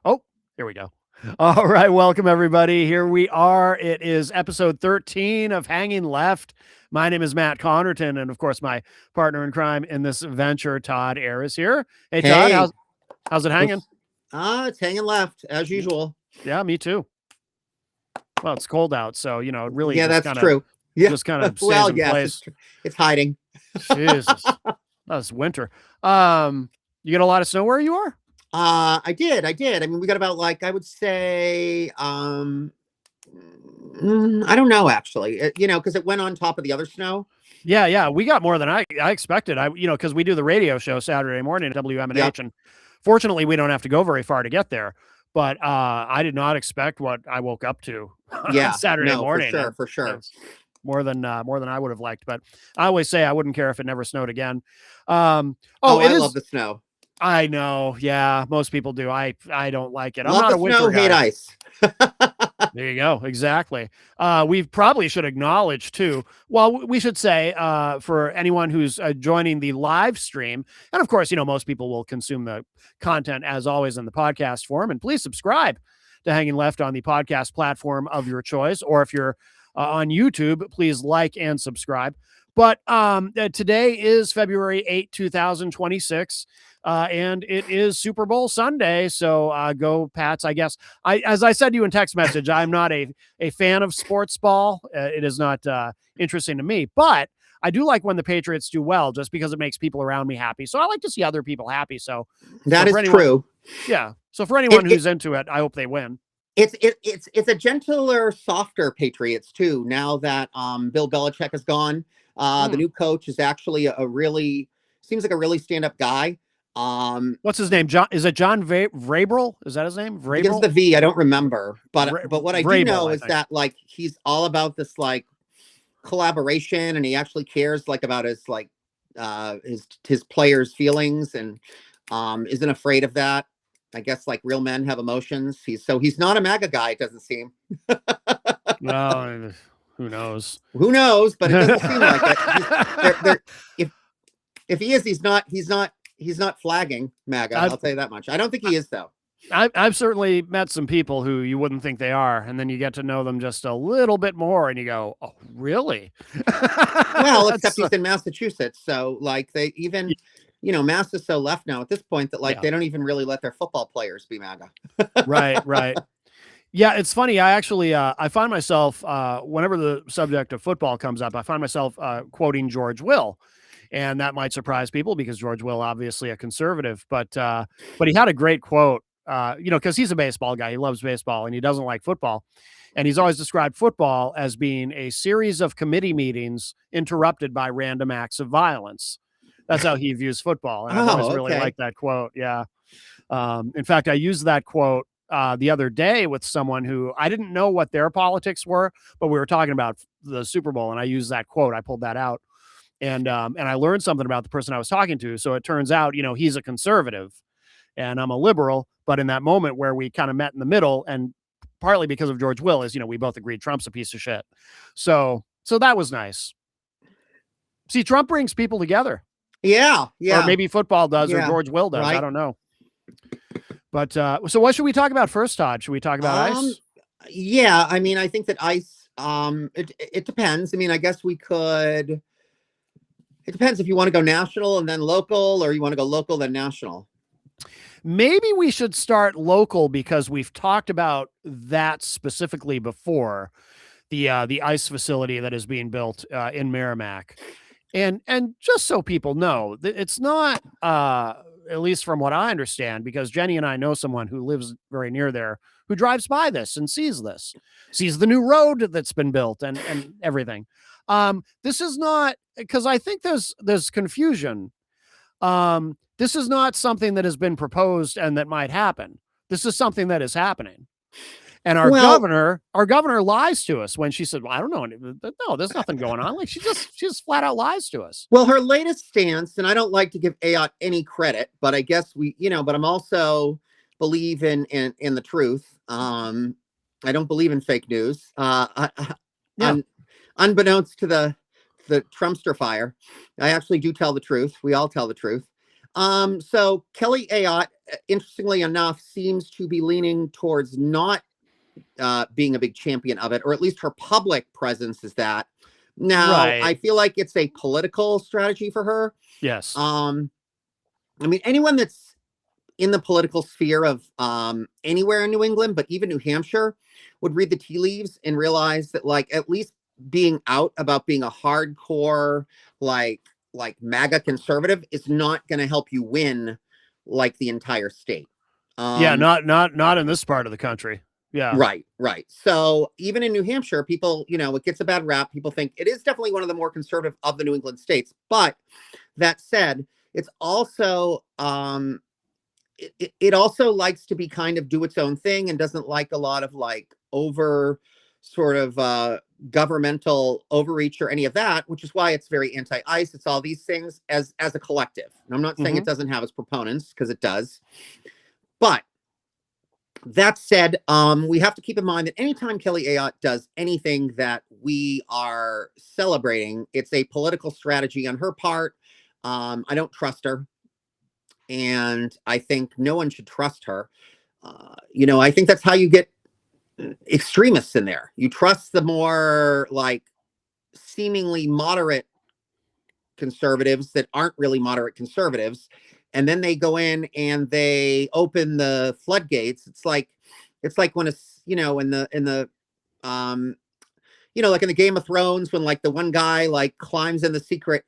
Oh, here we go. All right, welcome everybody. Here we are. It is episode 13 of Hanging Left. My name is Matt Connerton, and of course, my partner in crime in this venture, Todd Ayre, is here. Hey, Todd, how's it hanging? It's hanging left as usual. Yeah, me too. Well, it's cold out, so it really that's true. Yeah, just kind of stays in place. It's hiding. Jesus, that's winter. You get a lot of snow where you are? I did. I mean, we got about I would say, I don't know actually. Because it went on top of the other snow. Yeah, we got more than I expected. Because we do the radio show Saturday morning at WMNH, and fortunately we don't have to go very far to get there. But I did not expect what I woke up to. Saturday morning. For sure. More than I would have liked. But I always say I wouldn't care if it never snowed again. I love the snow. I know. Yeah, most people do. I don't like it. I'm not a winter guy. Hate ice. There you go. Exactly. We probably should acknowledge too. Well, we should say for anyone who's joining the live stream, and of course, most people will consume the content as always in the podcast form. And please subscribe to Hanging Left on the podcast platform of your choice, or if you're on YouTube, please like and subscribe. But today is February 8, 2026. And it is Super Bowl Sunday, so go Pats, I guess. As I said to you in text message, I'm not a fan of sports ball. It is not interesting to me, but I do like when the Patriots do well, just because it makes people around me happy. So I like to see other people happy. So that is true. Yeah. So for anyone who's into it, I hope they win. It's a gentler, softer Patriots too. Now that Bill Belichick is gone, the new coach is actually seems like a really stand-up guy. What's his name? John? Is it John Vrabel? Is that his name? Vrabel? It's the V. I don't remember, but what I do know is that he's all about this collaboration, and he actually cares about his his players' feelings, and isn't afraid of that. I guess real men have emotions. He's not a MAGA guy. It doesn't seem. Well, who knows? Who knows? But it doesn't seem like it. If he is, he's not flagging MAGA. I'll tell you that much. I don't think he is, though. I've certainly met some people who you wouldn't think they are, and then you get to know them just a little bit more, and you go, "Oh, really?" Well, except he's in Massachusetts, so they even, Mass is so left now at this point that they don't even really let their football players be MAGA. Right. Yeah, it's funny. I actually I find myself whenever the subject of football comes up, I find myself quoting George Will. And that might surprise people because George Will, obviously a conservative, but he had a great quote, because he's a baseball guy. He loves baseball and he doesn't like football. And he's always described football as being a series of committee meetings interrupted by random acts of violence. That's how he views football. And I've always really liked that quote. Yeah. In fact, I used that quote the other day with someone who I didn't know what their politics were, but we were talking about the Super Bowl and I used that quote. I pulled that out. And I learned something about the person I was talking to. So it turns out, he's a conservative and I'm a liberal. But in that moment where we kind of met in the middle, and partly because of George Will, is, we both agreed Trump's a piece of shit. So that was nice. See, Trump brings people together. Yeah. Or maybe football does, or George Will does. Right. I don't know. But so what should we talk about first, Todd? Should we talk about ice? Yeah. I mean, I think that ice, it depends. I mean, I guess we could. It depends if you want to go national and then local, or you want to go local then national. Maybe we should start local because we've talked about that specifically before, the ice facility that is being built in Merrimack. And just so people know, it's not, at least from what I understand, because Jenny and I know someone who lives very near there who drives by this and sees the new road that's been built and everything. This is not, because I think there's confusion. This is not something that has been proposed and that might happen. This is something that is happening. And our governor lies to us when she said, well, I don't know. No, there's nothing going on. She just flat out lies to us. Well, her latest stance, and I don't like to give Ayotte any credit, but I guess but I'm also believe in the truth. I don't believe in fake news. Unbeknownst to the Trumpster fire, I actually do tell the truth. We all tell the truth. So Kelly Ayotte, interestingly enough, seems to be leaning towards not being a big champion of it, or at least her public presence is that. Now, Right. I feel like it's a political strategy for her. Yes. I mean, anyone that's in the political sphere of anywhere in New England, but even New Hampshire, would read the tea leaves and realize that, like, at least being out about being a hardcore, like MAGA conservative is not going to help you win like the entire state. Yeah, not in this part of the country. Yeah. Right. So even in New Hampshire, people, it gets a bad rap. People think it is definitely one of the more conservative of the New England states. But that said, it's also it also likes to be kind of do its own thing and doesn't like a lot of like over sort of governmental overreach or any of that, which is why it's very anti-ICE. It's all these things as a collective. And I'm not saying it doesn't have its proponents, because it does. But that said, we have to keep in mind that anytime Kelly Ayotte does anything that we are celebrating, it's a political strategy on her part. I don't trust her, and I think no one should trust her. I think that's how you get extremists in there. You trust the more like seemingly moderate conservatives that aren't really moderate conservatives, and then they go in and they open the floodgates. It's like when like in the Game of Thrones, when like the one guy like climbs in the secret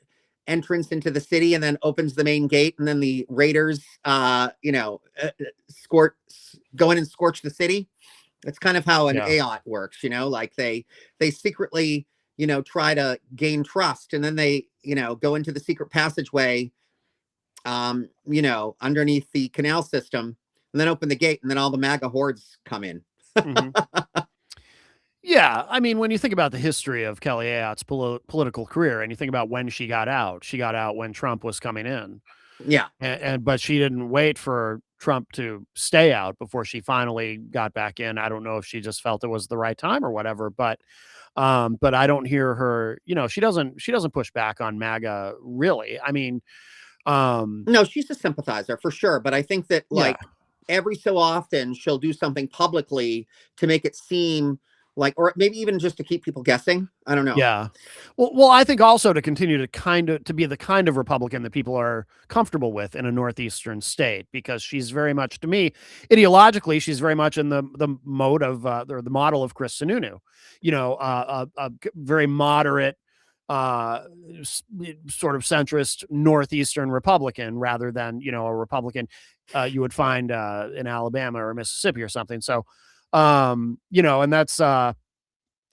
entrance into the city and then opens the main gate, and then the raiders go in and scorch the city. That's kind of how an Ayotte works, like they secretly try to gain trust, and then they go into the secret passageway underneath the canal system, and then open the gate, and then all the MAGA hordes come in. Yeah, I mean, when you think about the history of Kelly Ayotte's political career, and you think about when she got out when Trump was coming in. Yeah, but she didn't wait for Trump to stay out before she finally got back in. I don't know if she just felt it was the right time or whatever, but I don't hear her. She doesn't push back on MAGA really. I mean, no, she's a sympathizer for sure, but I think that every so often she'll do something publicly to make it seem like, or maybe even just to keep people guessing. I don't know. Yeah. Well, I think also to continue to be the kind of Republican that people are comfortable with in a northeastern state, because she's very much, to me, ideologically, she's very much in the mode of or the model of Chris Sununu. A very moderate, sort of centrist northeastern Republican, rather than a Republican you would find in Alabama or Mississippi or something. So. And that's I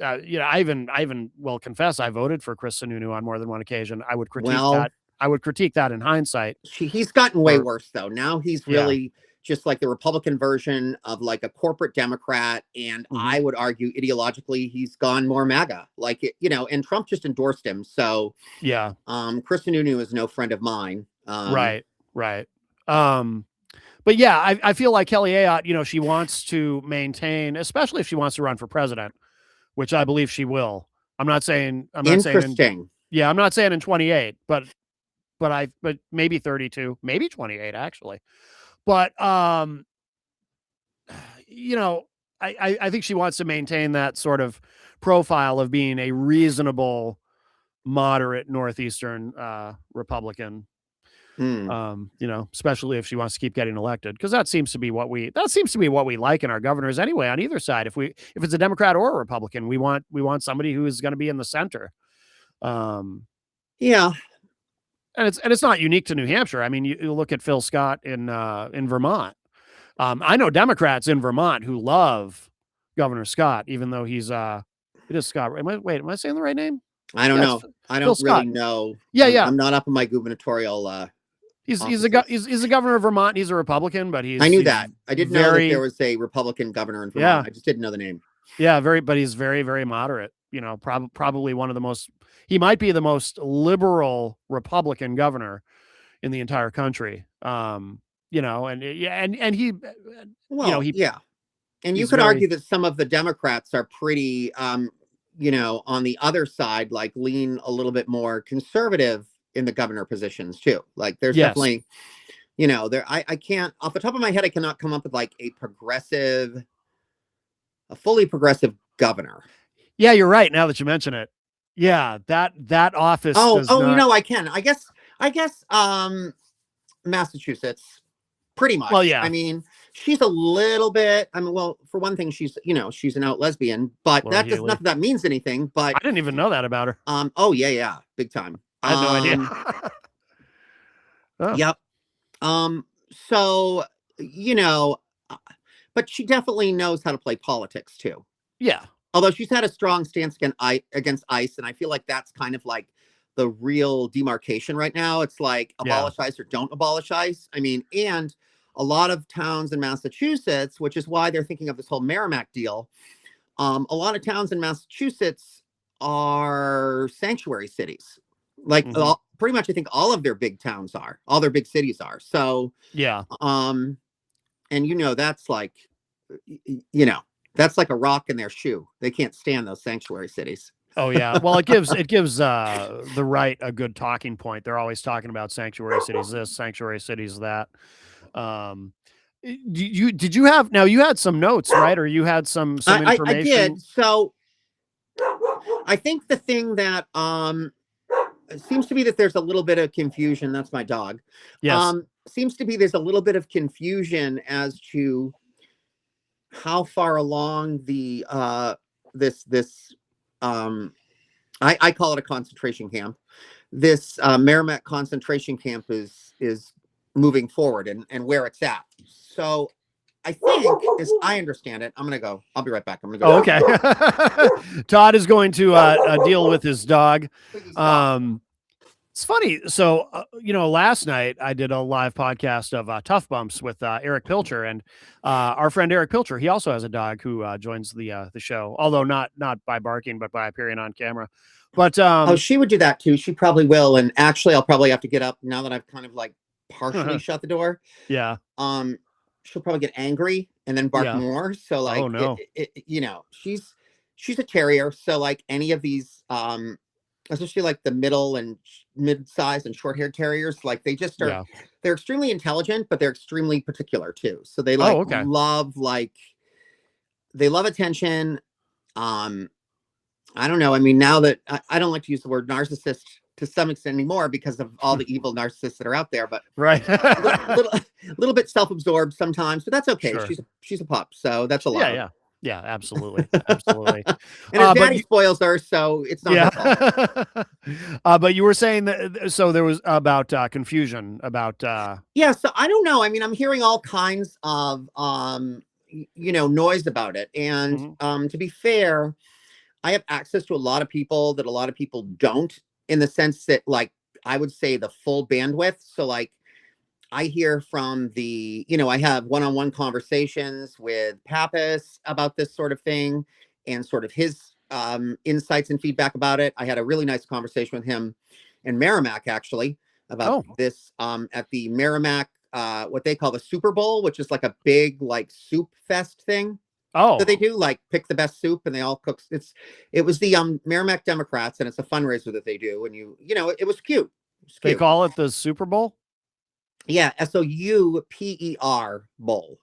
even will confess I voted for Chris Sununu on more than one occasion. I would critique that in hindsight. He's gotten way worse though. Now he's really just like the Republican version of like a corporate Democrat, and I would argue ideologically he's gone more MAGA. Like and Trump just endorsed him. So Chris Sununu is no friend of mine. Right. But yeah, I feel like Kelly Ayotte, she wants to maintain, especially if she wants to run for president, which I believe she will. I'm not saying I'm not saying in 28, but maybe 32, maybe 28 actually. But I think she wants to maintain that sort of profile of being a reasonable, moderate northeastern Republican. Especially if she wants to keep getting elected, because that seems to be what we like in our governors anyway, on either side. If it's a Democrat or a Republican, we want somebody who is going to be in the center. And it's not unique to New Hampshire. I mean, you look at Phil Scott in Vermont. I know Democrats in Vermont who love Governor Scott, even though it is Scott. Am I saying the right name? I don't know. I don't really know. Yeah. I'm not up in my gubernatorial. He's a governor of Vermont. He's a Republican, but I knew that. I didn't know that there was a Republican governor in Vermont. Yeah. I just didn't know the name. Yeah, but he's very, very moderate. Probably one of the most. He might be the most liberal Republican governor in the entire country. And he. And you could argue that some of the Democrats are pretty, on the other side, like lean a little bit more conservative in the governor positions too. Like there's Yes. definitely, you know, I can't, off the top of my head, I cannot come up with like a fully progressive governor. Yeah, you're right. Now that you mention it. Yeah, that office. You know, I can. I guess Massachusetts, pretty much. Well, yeah. I mean, she's a little bit. I mean, well, for one thing, she's an out lesbian, but Laura that does Healy. not that means anything. But I didn't even know that about her. Oh yeah, big time. I had no idea. Oh. Yep. So, you know, but she definitely knows how to play politics too. Yeah. Although she's had a strong stance against ICE, and I feel like that's kind of like the real demarcation right now. It's like abolish ICE or don't abolish ICE. I mean, and a lot of towns in Massachusetts, which is why they're thinking of this whole Merrimack deal. A lot of towns in Massachusetts are sanctuary cities. Like pretty much, I think all of their big towns are, all their big cities are. So yeah. And you know, that's like, you know, that's like a rock in their shoe. They can't stand those sanctuary cities. Oh yeah. Well, it gives the right a good talking point. They're always talking about sanctuary cities this, sanctuary cities that. Did you have, now you had some notes, right? Or you had some information? I did. So I think the thing that it seems to be that there's a little bit of confusion. That's my dog. Yes. Seems to be there's a little bit of confusion as to how far along the I call it a concentration camp. This Merrimack concentration camp is moving forward and where it's at. So I think, as I understand it, I'm gonna go. I'll be right back. I'm gonna go. Oh, okay. Todd is going to deal with his dog. It's funny. So, you know, last night I did a live podcast of Tough Bumps with Eric Pilcher, and our friend Eric Pilcher. He also has a dog who joins the show, although not by barking, but by appearing on camera. But oh, she would do that too. She probably will. And actually, I'll probably have to get up now that I've kind of like partially shut the door. Yeah. She'll probably get angry and then bark more. So like, oh, no. You know, she's a terrier. So like any of these, especially like the middle and mid-sized and short-haired terriers, like they just are, they're extremely intelligent, but they're extremely particular too. So they like they love attention. I don't know. I mean, now that I don't like to use the word narcissist to some extent anymore because of all the evil narcissists that are out there, but little bit self-absorbed sometimes, but that's okay. Sure. She's a pup, so that's a lot. Yeah, absolutely. Absolutely. And his daddy spoils her, so it's not her fault. But you were saying that, so there was about confusion about yeah, so I don't know. I mean, I'm hearing all kinds of you know, noise about it. And to be fair, I have access to a lot of people that a lot of people don't, in the sense that, like, I would say the full bandwidth. So like I hear from the, you know, I have one-on-one conversations with Pappas about this sort of thing and sort of his insights and feedback about it. I had a really nice conversation with him in Merrimack, actually, about this at the Merrimack, what they call the Super Bowl, which is like a big like soup fest thing. That they do, like pick the best soup and they all cook. It was the Merrimack Democrats, and it's a fundraiser that they do. And you know, it was cute. They call it the Super Bowl? Yeah, SOUPER Bowl.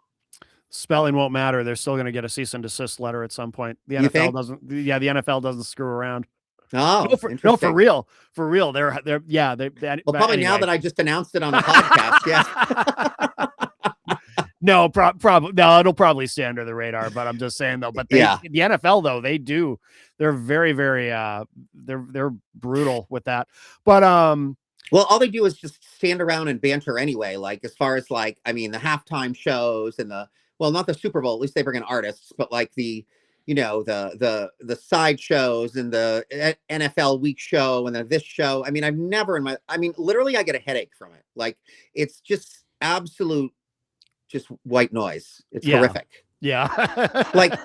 Spelling won't matter. They're still going to get a cease and desist letter at some point. The NFL doesn't. Yeah, the NFL doesn't screw around. Oh, no, for real. They're well, probably anyway. Now that I just announced it on the podcast. Yeah. No, probably no. It'll probably stay under the radar. But I'm just saying though. But the NFL though, they do. They're very, very. They're brutal with that. But well, all they do is just stand around and banter anyway. Like as far as like, I mean, the halftime shows and not the Super Bowl. At least they bring in artists, but like the, you know, the side shows and the NFL week show and this show. I mean, literally I get a headache from it. Like it's just absolute, just white noise. It's horrific. Yeah. Like,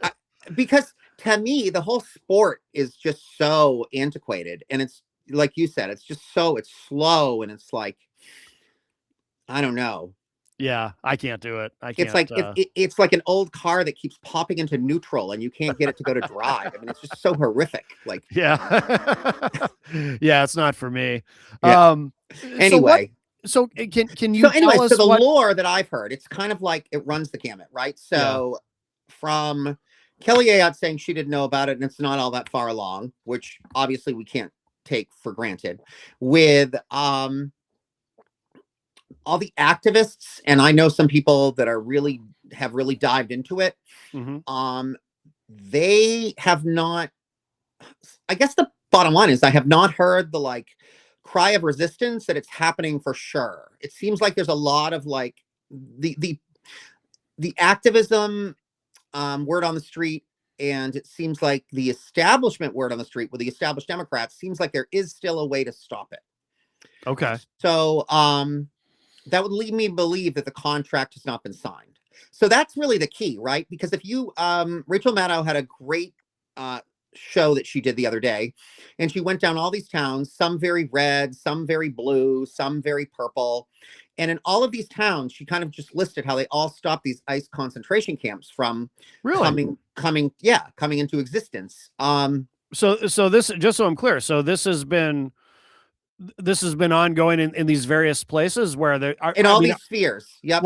because to me, the whole sport is just so antiquated, and it's like you said, it's slow, and it's like, I don't know. Yeah, I can't do it. It's like it's like an old car that keeps popping into neutral and you can't get it to go to drive. I mean, it's just so horrific. Like, yeah, it's not for me. Yeah. Anyway. So can you so anyway, tell us so the what... lore that I've heard, it's kind of like it runs the gamut, right? So from Kelly Ayotte saying she didn't know about it and it's not all that far along, which obviously we can't take for granted, with all the activists, and I know some people that are really dived into it. They have not, I guess the bottom line is I have not heard the like cry of resistance that it's happening for sure. It seems like there's a lot of like the activism word on the street, and it seems like the establishment word on the street with the established Democrats seems like there is still a way to stop it. Okay. So that would lead me to believe that the contract has not been signed. So that's really the key, right? Because if you Rachel Maddow had a great show that she did the other day, and she went down all these towns, some very red, some very blue, some very purple, and in all of these towns she kind of just listed how they all stopped these ICE concentration camps from coming into existence. So this, just so I'm clear, so this has been ongoing in these various places where there are in all these spheres. Yep.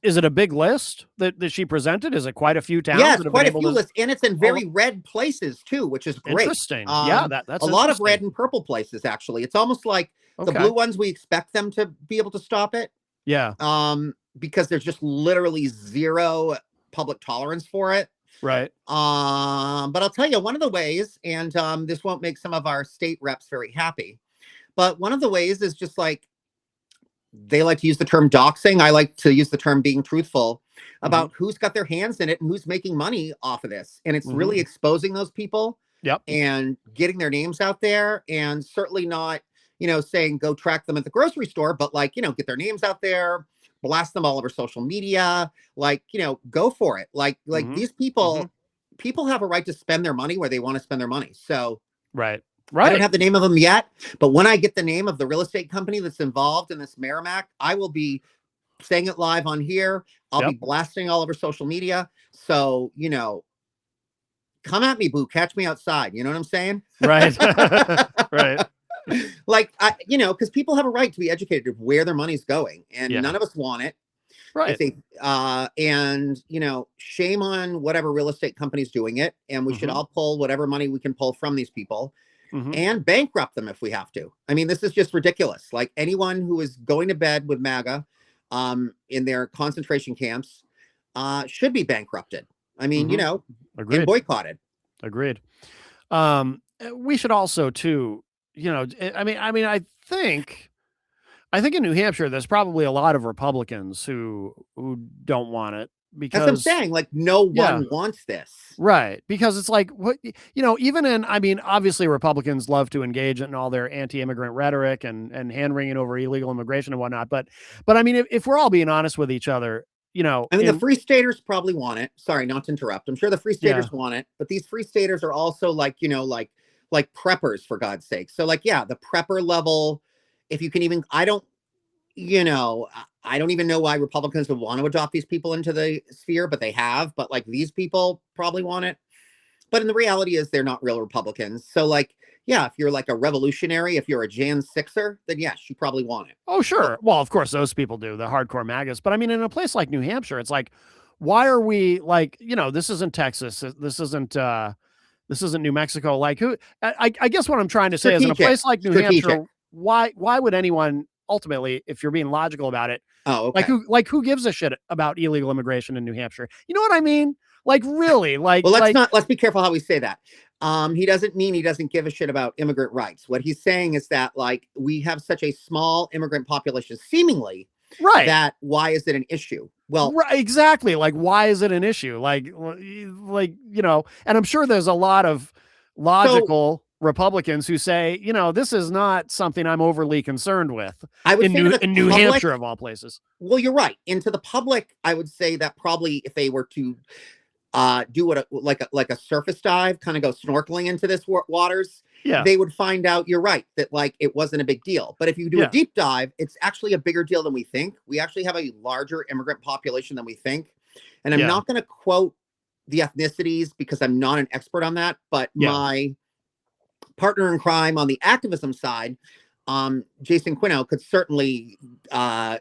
Is it a big list that she presented? Is it quite a few towns? Yeah, quite a few lists, and it's in very red places too, which is great. Interesting. Yeah, that's a lot of red and purple places. Actually, it's almost like the blue ones. We expect them to be able to stop it. Yeah. Because there's just literally zero public tolerance for it. Right. But I'll tell you one of the ways, and this won't make some of our state reps very happy, but one of the ways is just like they like to use the term doxing. I like to use the term being truthful about who's got their hands in it and who's making money off of this. And it's really exposing those people. Yep. And getting their names out there, and certainly not, saying go track them at the grocery store, but like, get their names out there, blast them all over social media, like, go for it. Like these people have a right to spend their money where they want to spend their money. So, right. I don't have the name of them yet, but when I get the name of the real estate company that's involved in this Merrimack, I will be saying it live on here. I'll be blasting all over social media. So, come at me, boo, catch me outside. You know what I'm saying? Right. Right. Like, because people have a right to be educated of where their money's going, and none of us want it. Right. And, shame on whatever real estate company's doing it. And we should all pull whatever money we can pull from these people. And bankrupt them if we have to. I mean, this is just ridiculous. Like anyone who is going to bed with MAGA in their concentration camps should be bankrupted. I mean, Agreed. And boycotted. Agreed. We should also too, I think in New Hampshire, there's probably a lot of Republicans who don't want it. Because that's what I'm saying, like no one wants this. Right. Because it's like, what, even obviously Republicans love to engage in all their anti-immigrant rhetoric and hand-wringing over illegal immigration and whatnot. But I mean, if we're all being honest with each other, the Free Staters probably want it. Sorry, not to interrupt. I'm sure the Free Staters want it, but these Free Staters are also like, like preppers, for God's sake. So like, the prepper level, if you can even, I don't even know why Republicans would want to adopt these people into the sphere, but they have. But like these people probably want it. But in the reality is they're not real Republicans. So like, if you're like a revolutionary, if you're a Jan Sixer, then yes, you probably want it. Oh, sure. Well, of course, those people do, the hardcore MAGAs. But I mean, in a place like New Hampshire, it's like, why are we like, this isn't Texas. This isn't New Mexico. Like I guess what I'm trying to say is in a place like New Hampshire, why would anyone ultimately, if you're being logical about it, who gives a shit about illegal immigration in New Hampshire? You know what I mean? Like really, like. Well, let's be careful how we say that. He doesn't mean he doesn't give a shit about immigrant rights. What he's saying is that like we have such a small immigrant population, seemingly, that why is it an issue? Well, right, exactly. Like, why is it an issue? Like, and I'm sure there's a lot of logical Republicans who say, this is not something I'm overly concerned with. I would say in New Hampshire of all places. Well, you're right. And to the public, I would say that probably if they were to do like a surface dive, kind of go snorkeling into this waters, they would find out, you're right, that like it wasn't a big deal. But if you do a deep dive, it's actually a bigger deal than we think. We actually have a larger immigrant population than we think. And I'm not going to quote the ethnicities because I'm not an expert on that, but my partner in crime on the activism side Jason Quino could certainly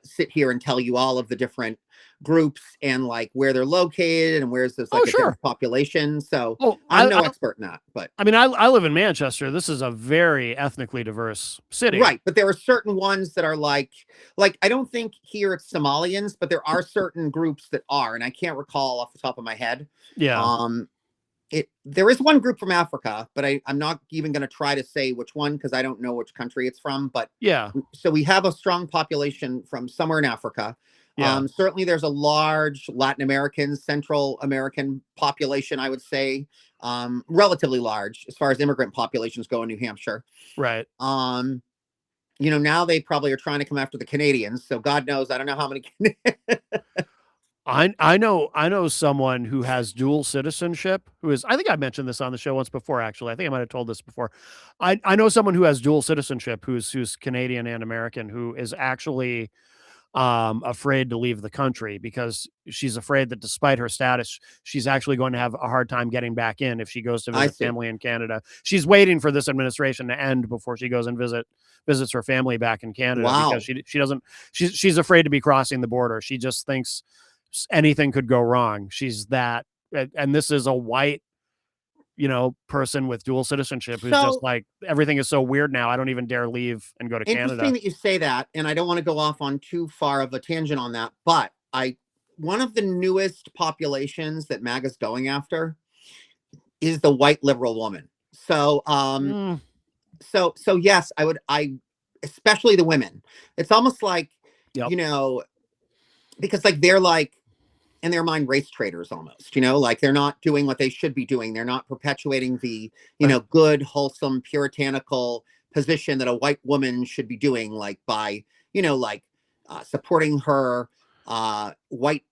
sit here and tell you all of the different groups and like where they're located and where's there's like a dense population. So I'm no expert in that, but I mean, I live in Manchester. This is a very ethnically diverse city, right? But there are certain ones that are like I don't think here it's Somalians, but there are certain groups that are, and I can't recall off the top of my head. Yeah. There is one group from Africa, but I'm not even going to try to say which one because I don't know which country it's from. But yeah, so we have a strong population from somewhere in Africa. Yeah. Certainly there's a large Latin American, Central American population, I would say, relatively large as far as immigrant populations go in New Hampshire. Right. Now they probably are trying to come after the Canadians. So God knows, I don't know how many. I know someone who has dual citizenship who is, I think I mentioned this on the show once before, actually. I think I might have told this before. I know someone who has dual citizenship who's Canadian and American, who is actually afraid to leave the country because she's afraid that despite her status, she's actually going to have a hard time getting back in if she goes to visit family in Canada. She's waiting for this administration to end before she goes and visits her family back in Canada. Wow. Because she's afraid to be crossing the border. She just thinks anything could go wrong. She's that, and this is a white, person with dual citizenship who's just like, everything is so weird now. I don't even dare leave and go to Canada. Interesting that you say that, and I don't want to go off on too far of a tangent on that, but one of the newest populations that MAGA's going after is the white liberal woman. So, so yes, I especially the women. It's almost like, because like they're like, in their mind, race traders almost, like they're not doing what they should be doing. They're not perpetuating the, good, wholesome, puritanical position that a white woman should be doing, like by, supporting her white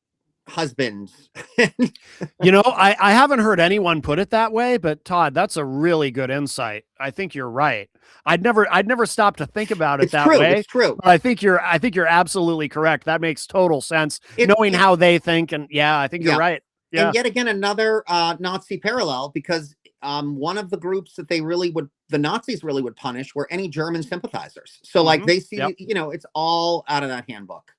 husband. I haven't heard anyone put it that way, but Todd, that's a really good insight. I think you're right. I'd never stopped to think about it that way. It's true. But I think you're absolutely correct. That makes total sense. Knowing how they think, and I think you're right. Yeah. And yet again, another Nazi parallel, because one of the groups that the Nazis really would punish were any German sympathizers. So like they see, it's all out of that handbook.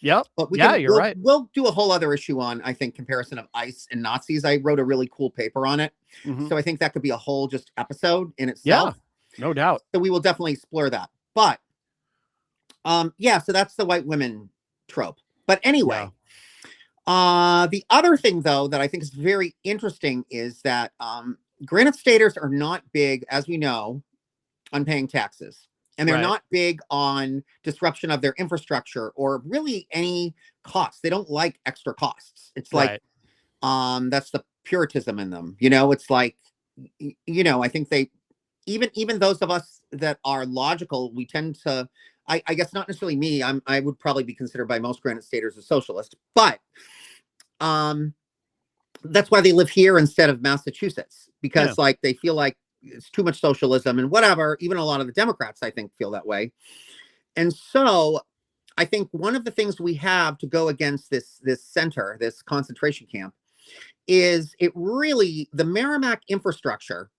Yep. But you're right. We'll do a whole other issue on, I think, comparison of ICE and Nazis. I wrote a really cool paper on it. Mm-hmm. So I think that could be a whole just episode in itself. Yeah, no doubt. So we will definitely explore that. But so that's the white women trope. But anyway, the other thing, though, that I think is very interesting is that Granite Staters are not big, as we know, on paying taxes. And they're not big on disruption of their infrastructure or really any costs. They don't like extra costs. It's like, that's the Puritanism in them. It's like, I think they, even those of us that are logical, we tend to, I guess not necessarily me. I would probably be considered by most Granite Staters a socialist, but that's why they live here instead of Massachusetts, because like they feel like it's too much socialism and whatever. Even a lot of the Democrats, I think, feel that way. And so I think one of the things we have to go against this center, this concentration camp, is the Merrimack infrastructure.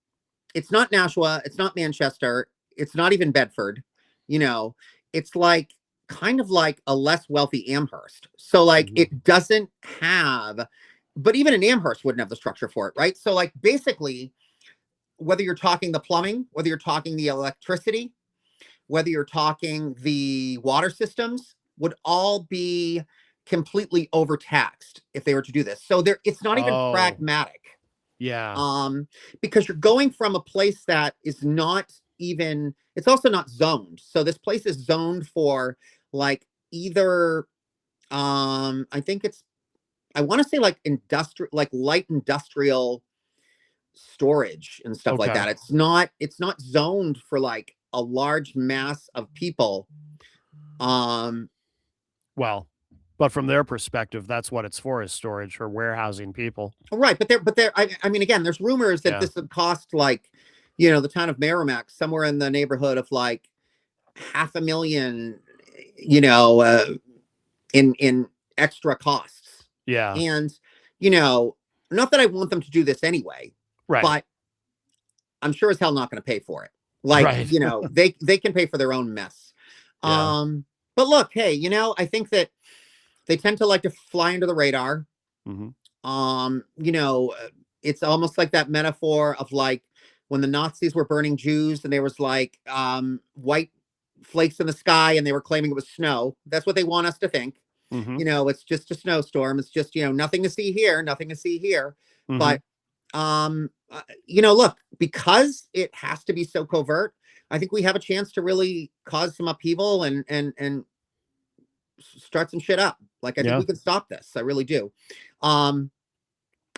It's not Nashua. It's not Manchester. It's not even Bedford. It's like kind of like a less wealthy Amherst. So like it doesn't have, but even an Amherst wouldn't have the structure for it. Right. So like basically, whether you're talking the plumbing, whether you're talking the electricity, whether you're talking the water systems, would all be completely overtaxed if they were to do this. So it's not even pragmatic. Yeah. Because you're going from a place that is not even, it's also not zoned. So this place is zoned for like either, I want to say like industrial, like light industrial storage and stuff like that. It's not zoned for like a large mass of people. Well, but from their perspective, that's what it's for, is storage or warehousing people. Right. But I mean, again, there's rumors that this would cost like, the town of Merrimack somewhere in the neighborhood of like $500,000, in extra costs. Yeah. And, not that I want them to do this anyway. Right. But I'm sure as hell not going to pay for it. Like, Right. they can pay for their own mess. Yeah. But look, hey, I think that they tend to like to fly under the radar. Mhm. It's almost like that metaphor of like when the Nazis were burning Jews and there was like white flakes in the sky and they were claiming it was snow. That's what they want us to think. Mhm. It's just a snowstorm. It's just, nothing to see here, nothing to see here. Mhm. But look, because it has to be so covert, I think we have a chance to really cause some upheaval and start some shit up. Like, I think Yeah. we can stop this. I really do.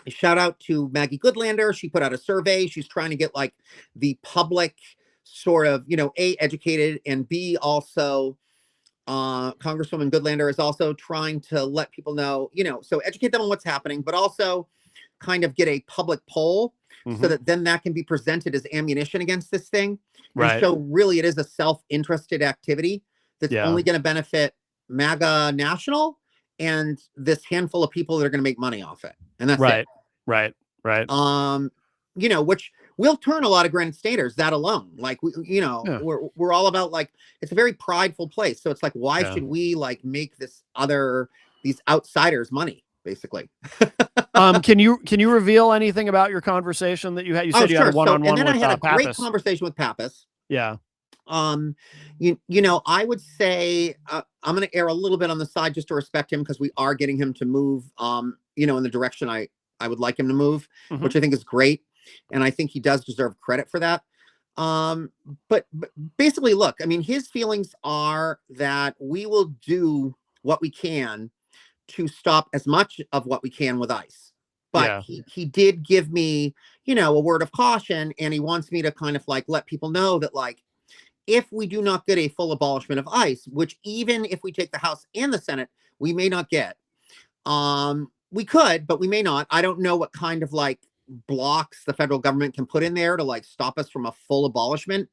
Shout out to Maggie Goodlander. She put out a survey. She's trying to get like the public sort of, A, educated, and B, also Congresswoman Goodlander is also trying to let people know, so educate them on what's happening, but also kind of get a public poll so that then that can be presented as ammunition against this thing. Right. And so really it is a self-interested activity that's only going to benefit MAGA National and this handful of people that are going to make money off it. And that's it. Right. Which will turn a lot of Granite Staters, that alone. Like, we're all about, like, it's a very prideful place. So it's like, why should we like make these outsiders money, basically? Can you reveal anything about your conversation that you had? You said you had a one-on-one with Pappas. And then I had a great conversation with Pappas. Yeah. I would say I'm going to err a little bit on the side just to respect him because we are getting him to move, in the direction I would like him to move, which I think is great. And I think he does deserve credit for that. But basically, look, I mean, his feelings are that we will do what we can to stop as much of what we can with ICE. But he did give me, a word of caution, and he wants me to kind of like let people know that, like, if we do not get a full abolishment of ICE, which even if we take the House and the Senate, we may not get. We could, but we may not. I don't know what kind of like blocks the federal government can put in there to like stop us from a full abolishment.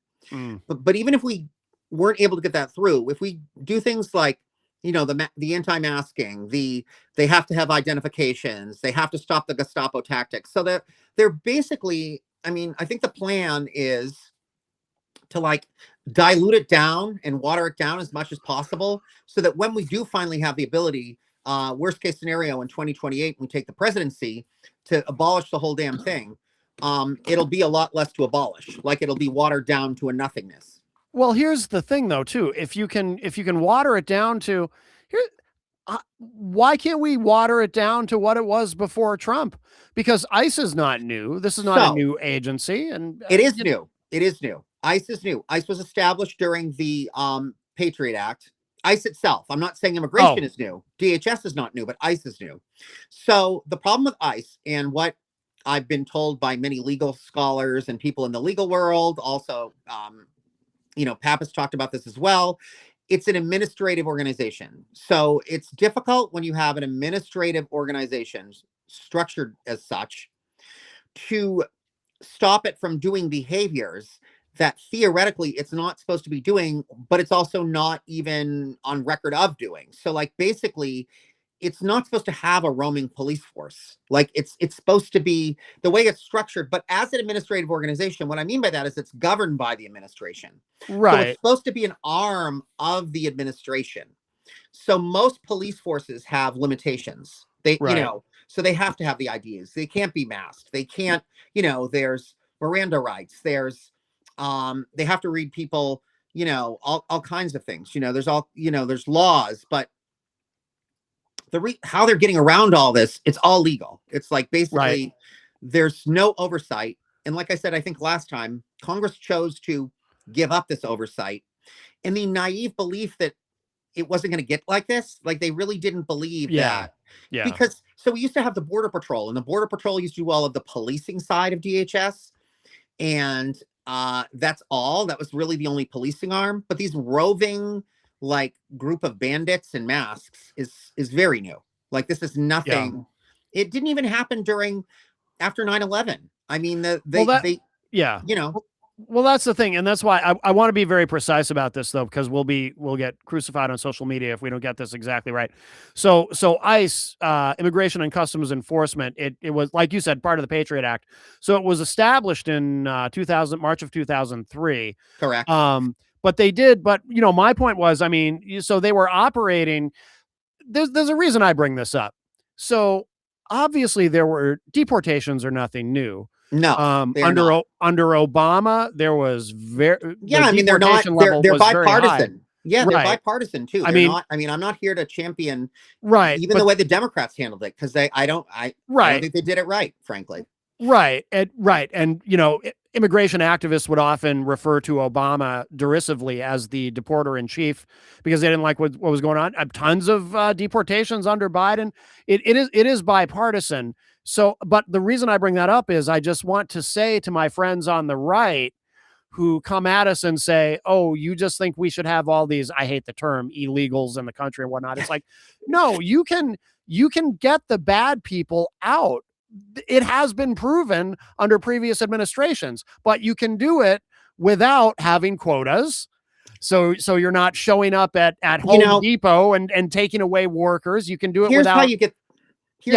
But even if we weren't able to get that through, if we do things like, the anti-masking, they have to have identifications, they have to stop the Gestapo tactics. So that they're basically, I mean, I think the plan is to like dilute it down and water it down as much as possible so that when we do finally have the ability, worst case scenario in 2028, we take the presidency to abolish the whole damn thing. It'll be a lot less to abolish. Like, it'll be watered down to a nothingness. Well, here's the thing though, too. If you can water it down to why can't we water it down to what it was before Trump? Because ICE is not new. This is not a new agency. And it is new. It is new. ICE is new. ICE was established during the Patriot Act. ICE itself, I'm not saying immigration is new. DHS is not new, but ICE is new. So the problem with ICE, and what I've been told by many legal scholars and people in the legal world, also, Pappas talked about this as well. It's an administrative organization. So it's difficult when you have an administrative organization structured as such to stop it from doing behaviors that theoretically it's not supposed to be doing, but it's also not even on record of doing. So like, basically, it's not supposed to have a roaming police force. Like, it's supposed to be the way it's structured, but as an administrative organization, what I mean by that is it's governed by the administration. Right. So it's supposed to be an arm of the administration. So most police forces have limitations. They, so they have to have the IDs. They can't be masked. They can't, there's Miranda rights. There's, they have to read people, all kinds of things. There's there's laws, but how they're getting around all this, it's all legal. It's like, basically, there's no oversight. And like I said, I think last time, Congress chose to give up this oversight in the naive belief that it wasn't going to get like this. Like, they really didn't believe that. Yeah. Because, so we used to have the Border Patrol, and the Border Patrol used to do all of the policing side of DHS. And that's all. That was really the only policing arm. But these roving, like, group of bandits in masks is very new. Like, this is nothing. It didn't even happen after 9/11. I mean, Well, that's the thing, and that's why I want to be very precise about this, though, because we'll get crucified on social media if we don't get this exactly right. So ICE, Immigration and Customs Enforcement, it was, like you said, part of the Patriot Act. So it was established in 2000, March of 2003. Correct. But they did. But my point was, I mean, so they were operating. There's a reason I bring this up. So obviously there were deportations are nothing new. No, under Obama, there was I mean, they're bipartisan. Yeah, they're bipartisan too. I'm not here to champion even the way the Democrats handled it, because I don't think they did it right, frankly. Right. And immigration activists would often refer to Obama derisively as the deporter in chief because they didn't like what was going on. Tons of deportations under Biden. It is bipartisan. So, but the reason I bring that up is I just want to say to my friends on the right who come at us and say, oh, you just think we should have all these, I hate the term, illegals in the country and whatnot. It's like, no, you can get the bad people out. It has been proven under previous administrations, but you can do it without having quotas. So you're not showing up at Home Depot and taking away workers. You can do it without. How you get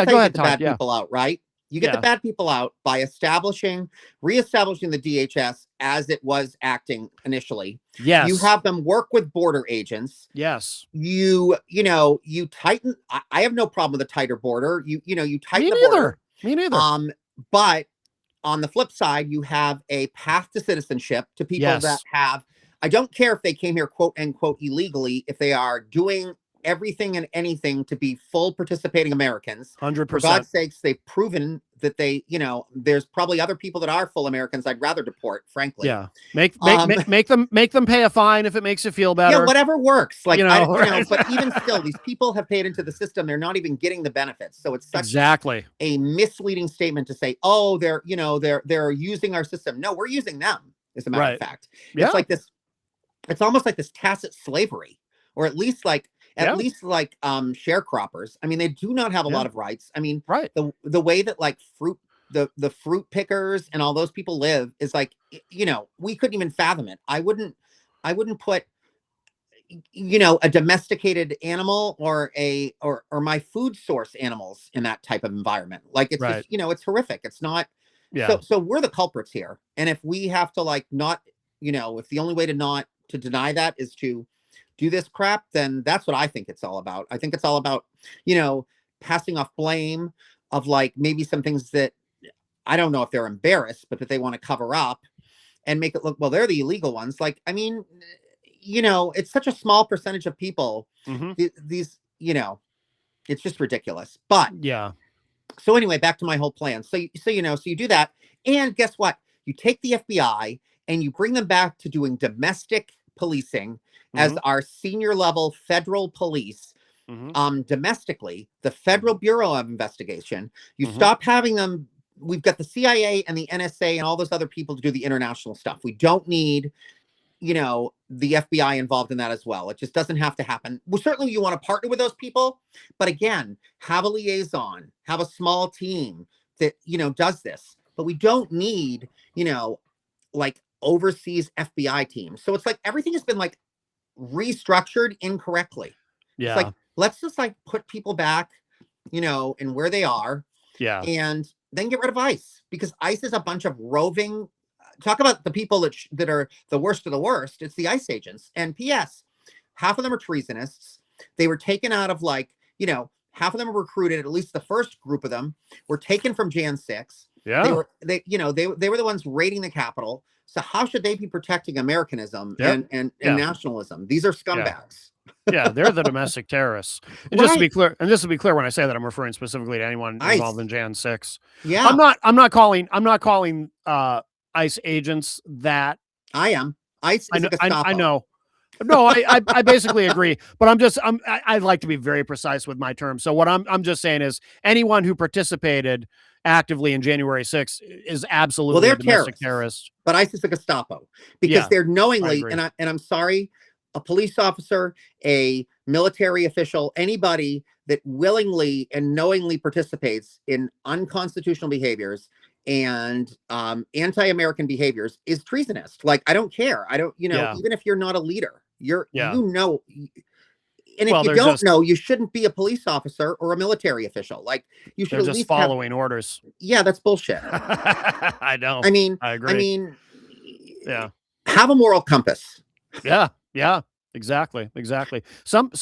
the bad people out, right? You get the bad people out by reestablishing the DHS as it was acting initially. Yes. You have them work with border agents. Yes. You tighten. I have no problem with a tighter border. You tighten the border. Me neither. But on the flip side, you have a path to citizenship to people that have. I don't care if they came here, quote unquote, illegally, if they are doing everything and anything to be full participating Americans. 100%. For God's sakes, they've proven that there's probably other people that are full Americans I'd rather deport, frankly. Yeah. Make them pay a fine if it makes you feel better. Yeah, whatever works. Like, but even still, these people have paid into the system. They're not even getting the benefits. So it's such a misleading statement to say, oh, they're using our system. No, we're using them, as a matter of fact. It's like this, it's almost like this tacit slavery, or at least like sharecroppers. I mean, they do not have a lot of rights. I mean, the way that like the fruit pickers and all those people live is like, we couldn't even fathom it. I wouldn't put, a domesticated animal or my food source animals in that type of environment. Like, it's just, it's horrific. It's not. So we're the culprits here. And if we have to like not, if the only way to deny that is to do this crap, then that's what I think it's all about. I think it's all about, passing off blame of like maybe some things that I don't know if they're embarrassed, but that they want to cover up and make it look, well, they're the illegal ones. Like, I mean, it's such a small percentage of people. These, it's just ridiculous. But so anyway, back to my whole plan. So you do that. And guess what? You take the FBI and you bring them back to doing domestic policing as our senior level federal police, domestically, the Federal Bureau of Investigation. You stop having them. We've got the CIA and the NSA and all those other people to do the international stuff. We don't need, the FBI involved in that as well. It just doesn't have to happen. Well, certainly you want to partner with those people, but again, have a liaison, have a small team that, does this, but we don't need, like overseas FBI teams. So it's like everything has been like restructured incorrectly. Yeah. It's like, let's just like put people back, in where they are. Yeah. And then get rid of ICE, because ICE is a bunch of roving. Talk about the people that are the worst of the worst. It's the ICE agents. And P.S., half of them are treasonists. They were taken out of like, half of them were recruited. At least the first group of them were taken from Jan 6. Yeah. They were the ones raiding the Capitol. So how should they be protecting Americanism and nationalism? These are scumbags. Yeah, they're the domestic terrorists. And just to be clear, when I say that, I'm referring specifically to anyone involved in Jan 6. Yeah. I'm not calling ICE agents that. I am. ICE is I know. No, I basically agree, but I'd like to be very precise with my terms. So what I'm just saying is anyone who participated actively in January 6th is absolutely a domestic terrorist. But ICE is a Gestapo because they're knowingly, and I'm sorry, a police officer, a military official, anybody that willingly and knowingly participates in unconstitutional behaviors and anti-American behaviors is treasonous. Like, I don't care. I don't, even if you're not a leader, and if you don't know, you shouldn't be a police officer or a military official. Like, you should at just least following orders. Yeah, that's bullshit. I know. I mean, I agree. I mean, yeah, have a moral compass. Yeah, exactly.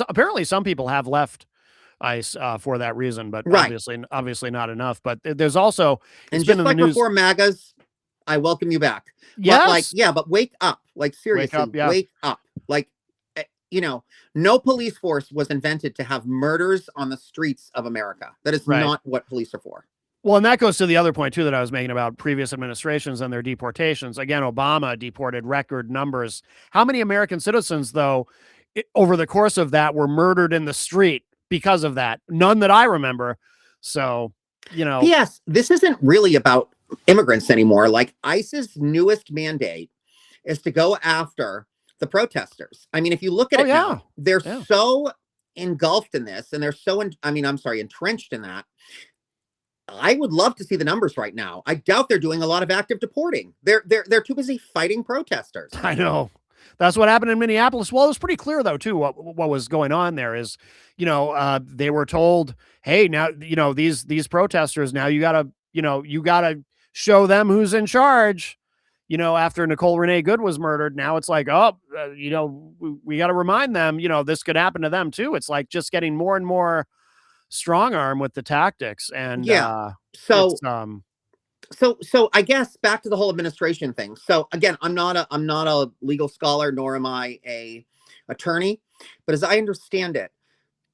Apparently some people have left ICE for that reason, but obviously not enough. But there's also, and just like before MAGAs, I welcome you back. Yes. But wake up. Like, seriously, wake up. Like, no police force was invented to have murders on the streets of America. That is not what police are for. Well, and that goes to the other point, too, that I was making about previous administrations and their deportations. Again, Obama deported record numbers. How many American citizens, though, over the course of that were murdered in the street because of that? None that I remember. So, Yes, this isn't really about immigrants anymore. Like, ICE's newest mandate is to go after the protesters. I mean, if you look at it now, they're so engulfed in this, and they're so, entrenched in that. I would love to see the numbers right now. I doubt they're doing a lot of active deporting. They're too busy fighting protesters. I know. That's what happened in Minneapolis. Well, it was pretty clear, though, too, what was going on there is, they were told, hey, now, these protesters, now you gotta show them who's in charge. After Nicole Renee Good was murdered, now it's like, we got to remind them, this could happen to them too. It's like just getting more and more strong arm with the tactics. And so I guess back to the whole administration thing. So again, I'm not a legal scholar, nor am I a attorney, but as I understand it,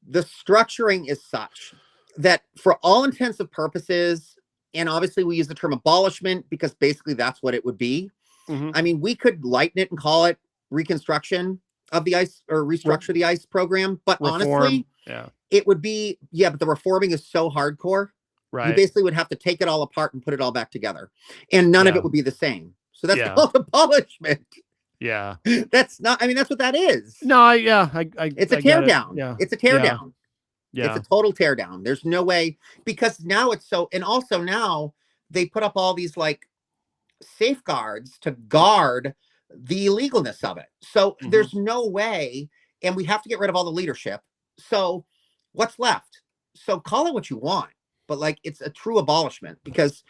the structuring is such that for all intents and purposes, and obviously we use the term abolishment because basically that's what it would be. Mm-hmm. I mean, we could lighten it and call it reconstruction of the ICE, or restructure the ICE program. But honestly, it would be, but the reforming is so hardcore. Right. You basically would have to take it all apart and put it all back together. And none of it would be the same. So that's called abolishment. Yeah. That's not, that's what that is. No, it's a teardown. Yeah. It's a teardown. Yeah. It's a total teardown. There's no way, because now it's so, and also now they put up all these like safeguards to guard the illegalness of it. So there's no way, and we have to get rid of all the leadership. So what's left? So call it what you want, but like, it's a true abolishment because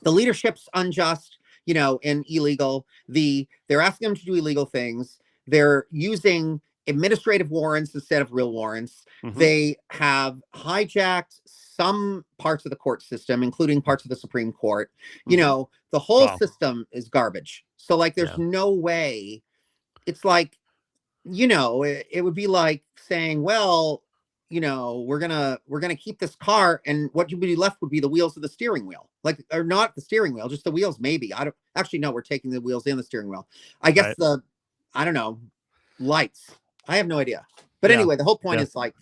the leadership's unjust, and illegal. They're asking them to do illegal things. They're using administrative warrants instead of real warrants. They have hijacked some parts of the court system, including parts of the Supreme Court. The whole system is garbage. So like, there's no way. It's like, it would be like saying, well, we're gonna keep this car, and what would be left would be the wheels of the steering wheel, like, or not the steering wheel, just the wheels. Maybe I don't actually know. We're taking the wheels and the steering wheel. I guess I don't know, lights. I have no idea. But anyway, the whole point is like,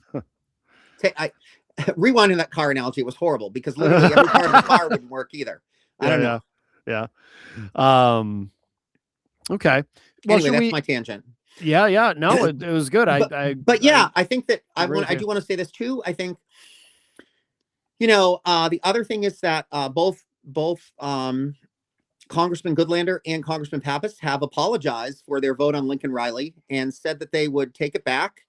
rewinding that car analogy was horrible because literally every part of the car wouldn't work either. I don't know. Yeah. Okay. Well, anyway, that's my tangent. Yeah. No, it was good. I think that I do want to say this too. I think, the other thing is that both Congressman Goodlander and Congressman Pappas have apologized for their vote on Lincoln Riley and said that they would take it back.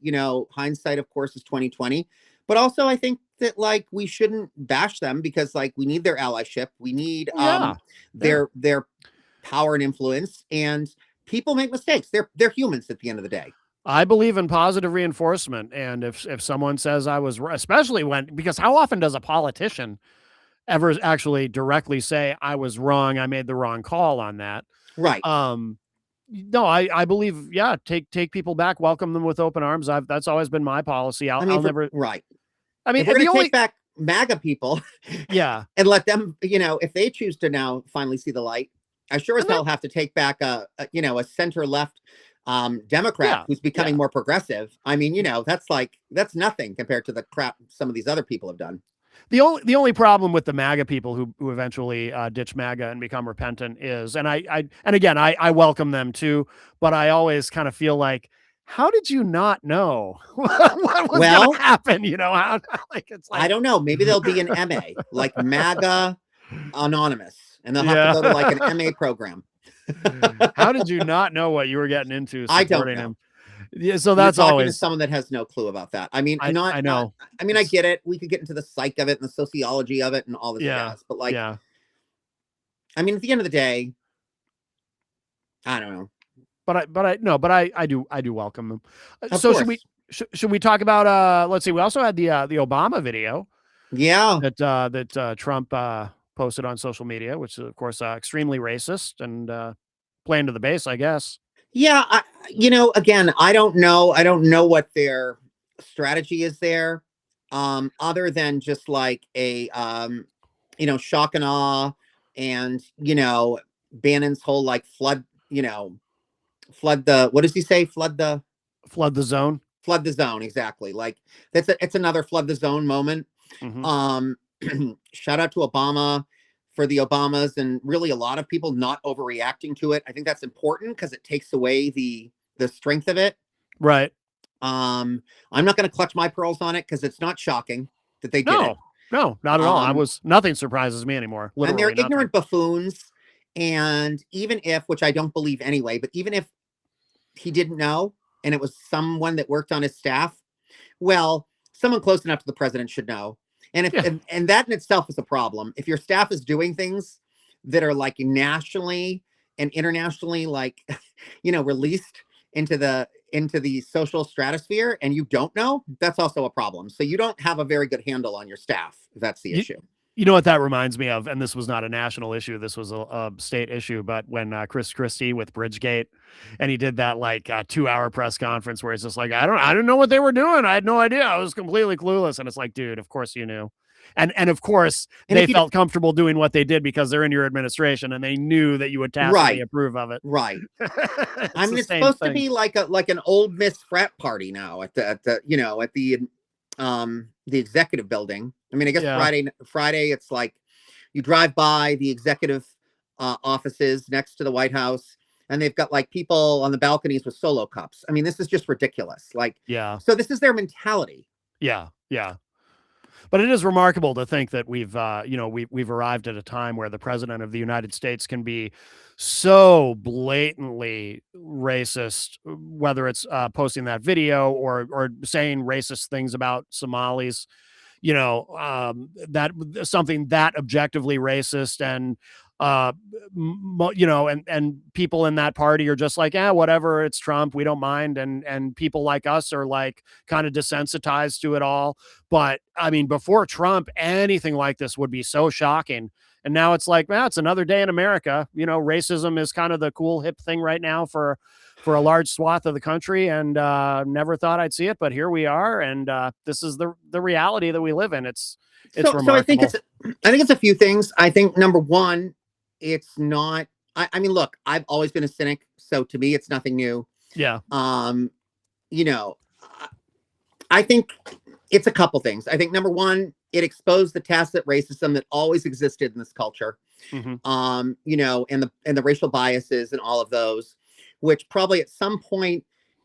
Hindsight, of course, is 2020. But also, I think that like we shouldn't bash them because like we need their allyship, we need their power and influence, and people make mistakes. They're humans at the end of the day. I believe in positive reinforcement, and if someone says I was, especially because how often does a politician ever actually directly say I was wrong, I made the wrong call on that? Right. No, I believe, take people back, welcome them with open arms. That's always been my policy. I'll never. Right. I mean, if we're gonna take back MAGA people, and let them, if they choose to now finally see the light, I sure as hell have to take back a center left Democrat who's becoming more progressive. I mean, that's nothing compared to the crap some of these other people have done. The only problem with the MAGA people who eventually ditch MAGA and become repentant is, and I welcome them too, but I always kind of feel like, how did you not know what was going to happen? It's like, I don't know. Maybe there'll be an MA like MAGA anonymous, and they'll have to go to like an MA program. How did you not know what you were getting into supporting him? Yeah, so that's You're talking always to someone that has no clue about that. I mean, I know. I mean, I get it. We could get into the psych of it and the sociology of it and all this jazz, but like, I mean, at the end of the day, I don't know. But I do welcome them. So should we talk about let's see, we also had the Obama video. Yeah. That Trump posted on social media, which is of course extremely racist and playing to the base, I guess. Yeah, you know, again, I don't know what their strategy is there, other than just like a you know, shock and awe, and you know, Bannon's whole like flood the, what does he say? Flood the zone. Flood the zone, exactly. Like it's another flood the zone moment. Shout out to Obama for the Obamas, and really a lot of people not overreacting to it. I think that's important because it takes away the strength of it. Right. I'm not going to clutch my pearls on it because it's not shocking that they did it. No, not at all. Nothing surprises me anymore. And they're ignorant buffoons. And even if, which I don't believe anyway, but even if he didn't know and it was someone that worked on his staff, well, someone close enough to the president should know. And if and that in itself is a problem. If your staff is doing things that are like nationally and internationally, like, you know, released into the social stratosphere, and you don't know, that's also a problem. So you don't have a very good handle on your staff. That's the issue. You know what that reminds me of? And this was not a national issue. This was a state issue. But when Chris Christie with Bridgegate, and he did that like 2-hour press conference where it's just like, I don't know what they were doing. I had no idea. I was completely clueless. And it's like, dude, of course you knew. And of course they felt comfortable doing what they did because they're in your administration and they knew that you would tacitly approve of it. Right. I mean, it's supposed to be like an old Miss frat party now at the you know, at the executive building. I mean, I guess Friday, it's like you drive by the executive offices next to the White House, and they've got like people on the balconies with solo cups. I mean, this is just ridiculous. Like, so this is their mentality. Yeah. But it is remarkable to think that we've arrived at a time where the president of the United States can be so blatantly racist, whether it's posting that video or saying racist things about Somalis, you know, that something that objectively racist, and you know, and people in that party are just like, whatever, it's Trump, we don't mind, and people like us are like kind of desensitized to it all. But I mean, before Trump, anything like this would be so shocking, and now it's like, it's another day in America. You know, racism is kind of the cool hip thing right now for a large swath of the country, and never thought I'd see it, but here we are, and this is the reality that we live in. It's remarkable. So I think it's a few things. I think number one, it's not, I mean, look, I've always been a cynic, so to me, it's nothing new. Yeah. You know, I think it's a couple things. I think number one, it exposed the tacit racism that always existed in this culture. You know, and the racial biases and all of those, which probably at some point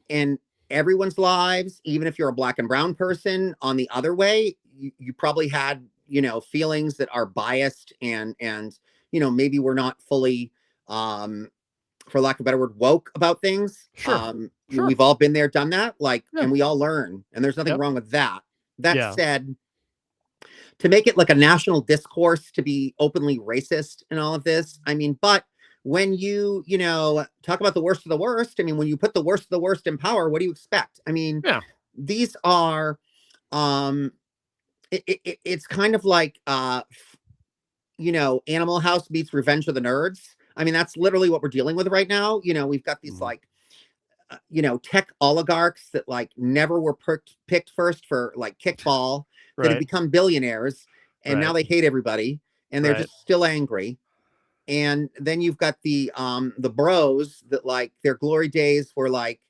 in everyone's lives, even if you're a black and brown person, on the other way, you probably had, you know, feelings that are biased and you know, maybe we're not fully, for lack of a better word, woke about things. Sure. We've all been there, done that, like, and we all learn, and there's nothing wrong with that. That said, to make it like a national discourse to be openly racist and all of this, I mean, but when you know, talk about the worst of the worst, I mean, when you put the worst of the worst in power, what do you expect? I mean, these are, it's kind of like, you know, Animal House meets Revenge of the Nerds. I mean, that's literally what we're dealing with right now. You know, we've got these like, you know, tech oligarchs that like never were picked first for like kickball, that have become billionaires, and now they hate everybody, and they're just still angry. And then you've got the bros that like their glory days were like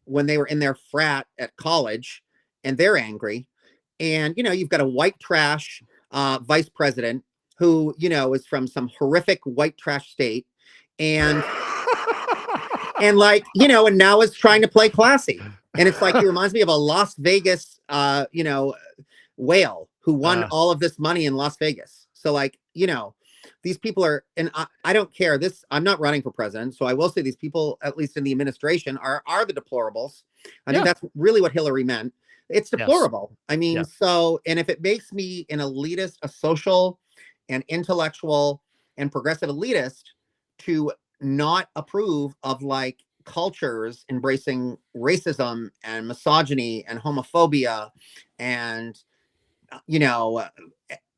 when they were in their frat at college, and they're angry. And, you know, you've got a white trash vice president who, you know, is from some horrific white trash state, and and like, you know, and now is trying to play classy. And it's like, he reminds me of a Las Vegas, you know, whale who won all of this money in Las Vegas. So like, you know, these people are, and I don't care this. I'm not running for president. So I will say these people, at least in the administration, are the deplorables. I think that's really what Hillary meant. It's deplorable. Yes. I mean, so, and if it makes me an elitist, a social and intellectual and progressive elitist to not approve of like cultures embracing racism and misogyny and homophobia and, you know,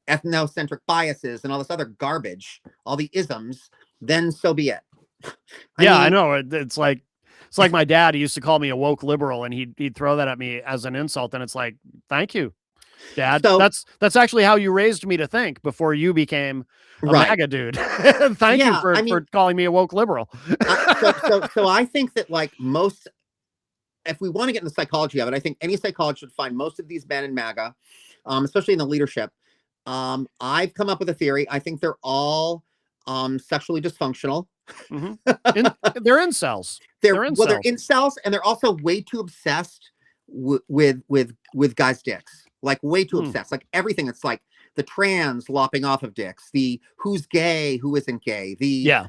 ethnocentric biases and all this other garbage, all the isms, then so be it. I know. It's like my dad. He used to call me a woke liberal, and he'd throw that at me as an insult. And it's like, thank you, Dad. So, that's actually how you raised me to think before you became a MAGA dude. Thank you for calling me a woke liberal. So I think that like most, if we want to get in the psychology of it, I think any psychologist would find most of these men in MAGA, especially in the leadership. I've come up with a theory. I think they're all sexually dysfunctional. Mm-hmm. They're incels. They're incels, and they're also way too obsessed with guys' dicks. Like way too obsessed. Like everything. It's like the trans lopping off of dicks. The who's gay, who isn't gay. The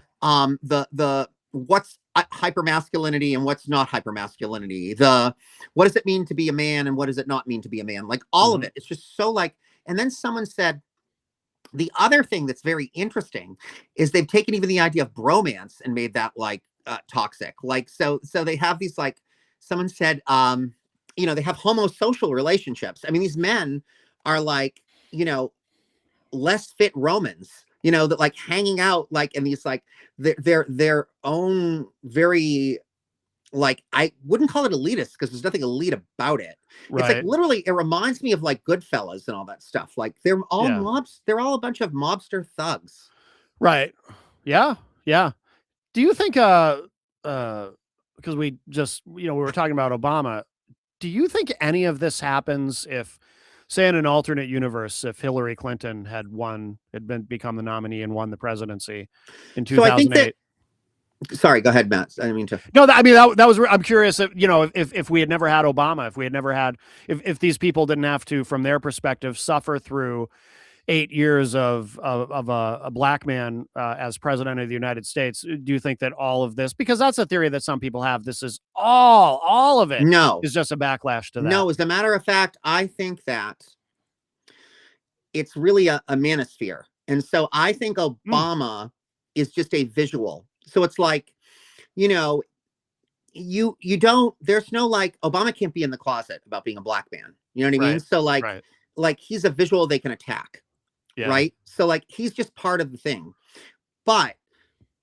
what's hypermasculinity and what's not hypermasculinity. The what does it mean to be a man and what does it not mean to be a man? Like all of it. It's just so like. And then someone said, the other thing that's very interesting is they've taken even the idea of bromance and made that like toxic. Like, so they have these, like someone said, you know, they have homosocial relationships. I mean, these men are like, you know, less fit Romans, you know, that like hanging out, like in these, like their own very, like, I wouldn't call it elitist because there's nothing elite about it. Right. It's like literally, it reminds me of like Goodfellas and all that stuff. Like they're all mobs. They're all a bunch of mobster thugs. Right. Yeah. Yeah. Do you think, because we just, you know, we were talking about Obama. Do you think any of this happens if, say, in an alternate universe, if Hillary Clinton had become the nominee and won the presidency in 2008? Sorry, go ahead, Matt. I didn't mean to. No, I mean, that was, I'm curious if, you know, if we had never had Obama, if we had never had, if these people didn't have to, from their perspective, suffer through 8 years of a black man as president of the United States, do you think that all of this, because that's a theory that some people have, this is all of it is just a backlash to that? No, as a matter of fact, I think that it's really a manosphere. And so I think Obama is just a visual. So it's like, you know, you don't, there's no like, Obama can't be in the closet about being a black man. You know what I mean? So like he's a visual they can attack. Yeah. Right. So like he's just part of the thing. But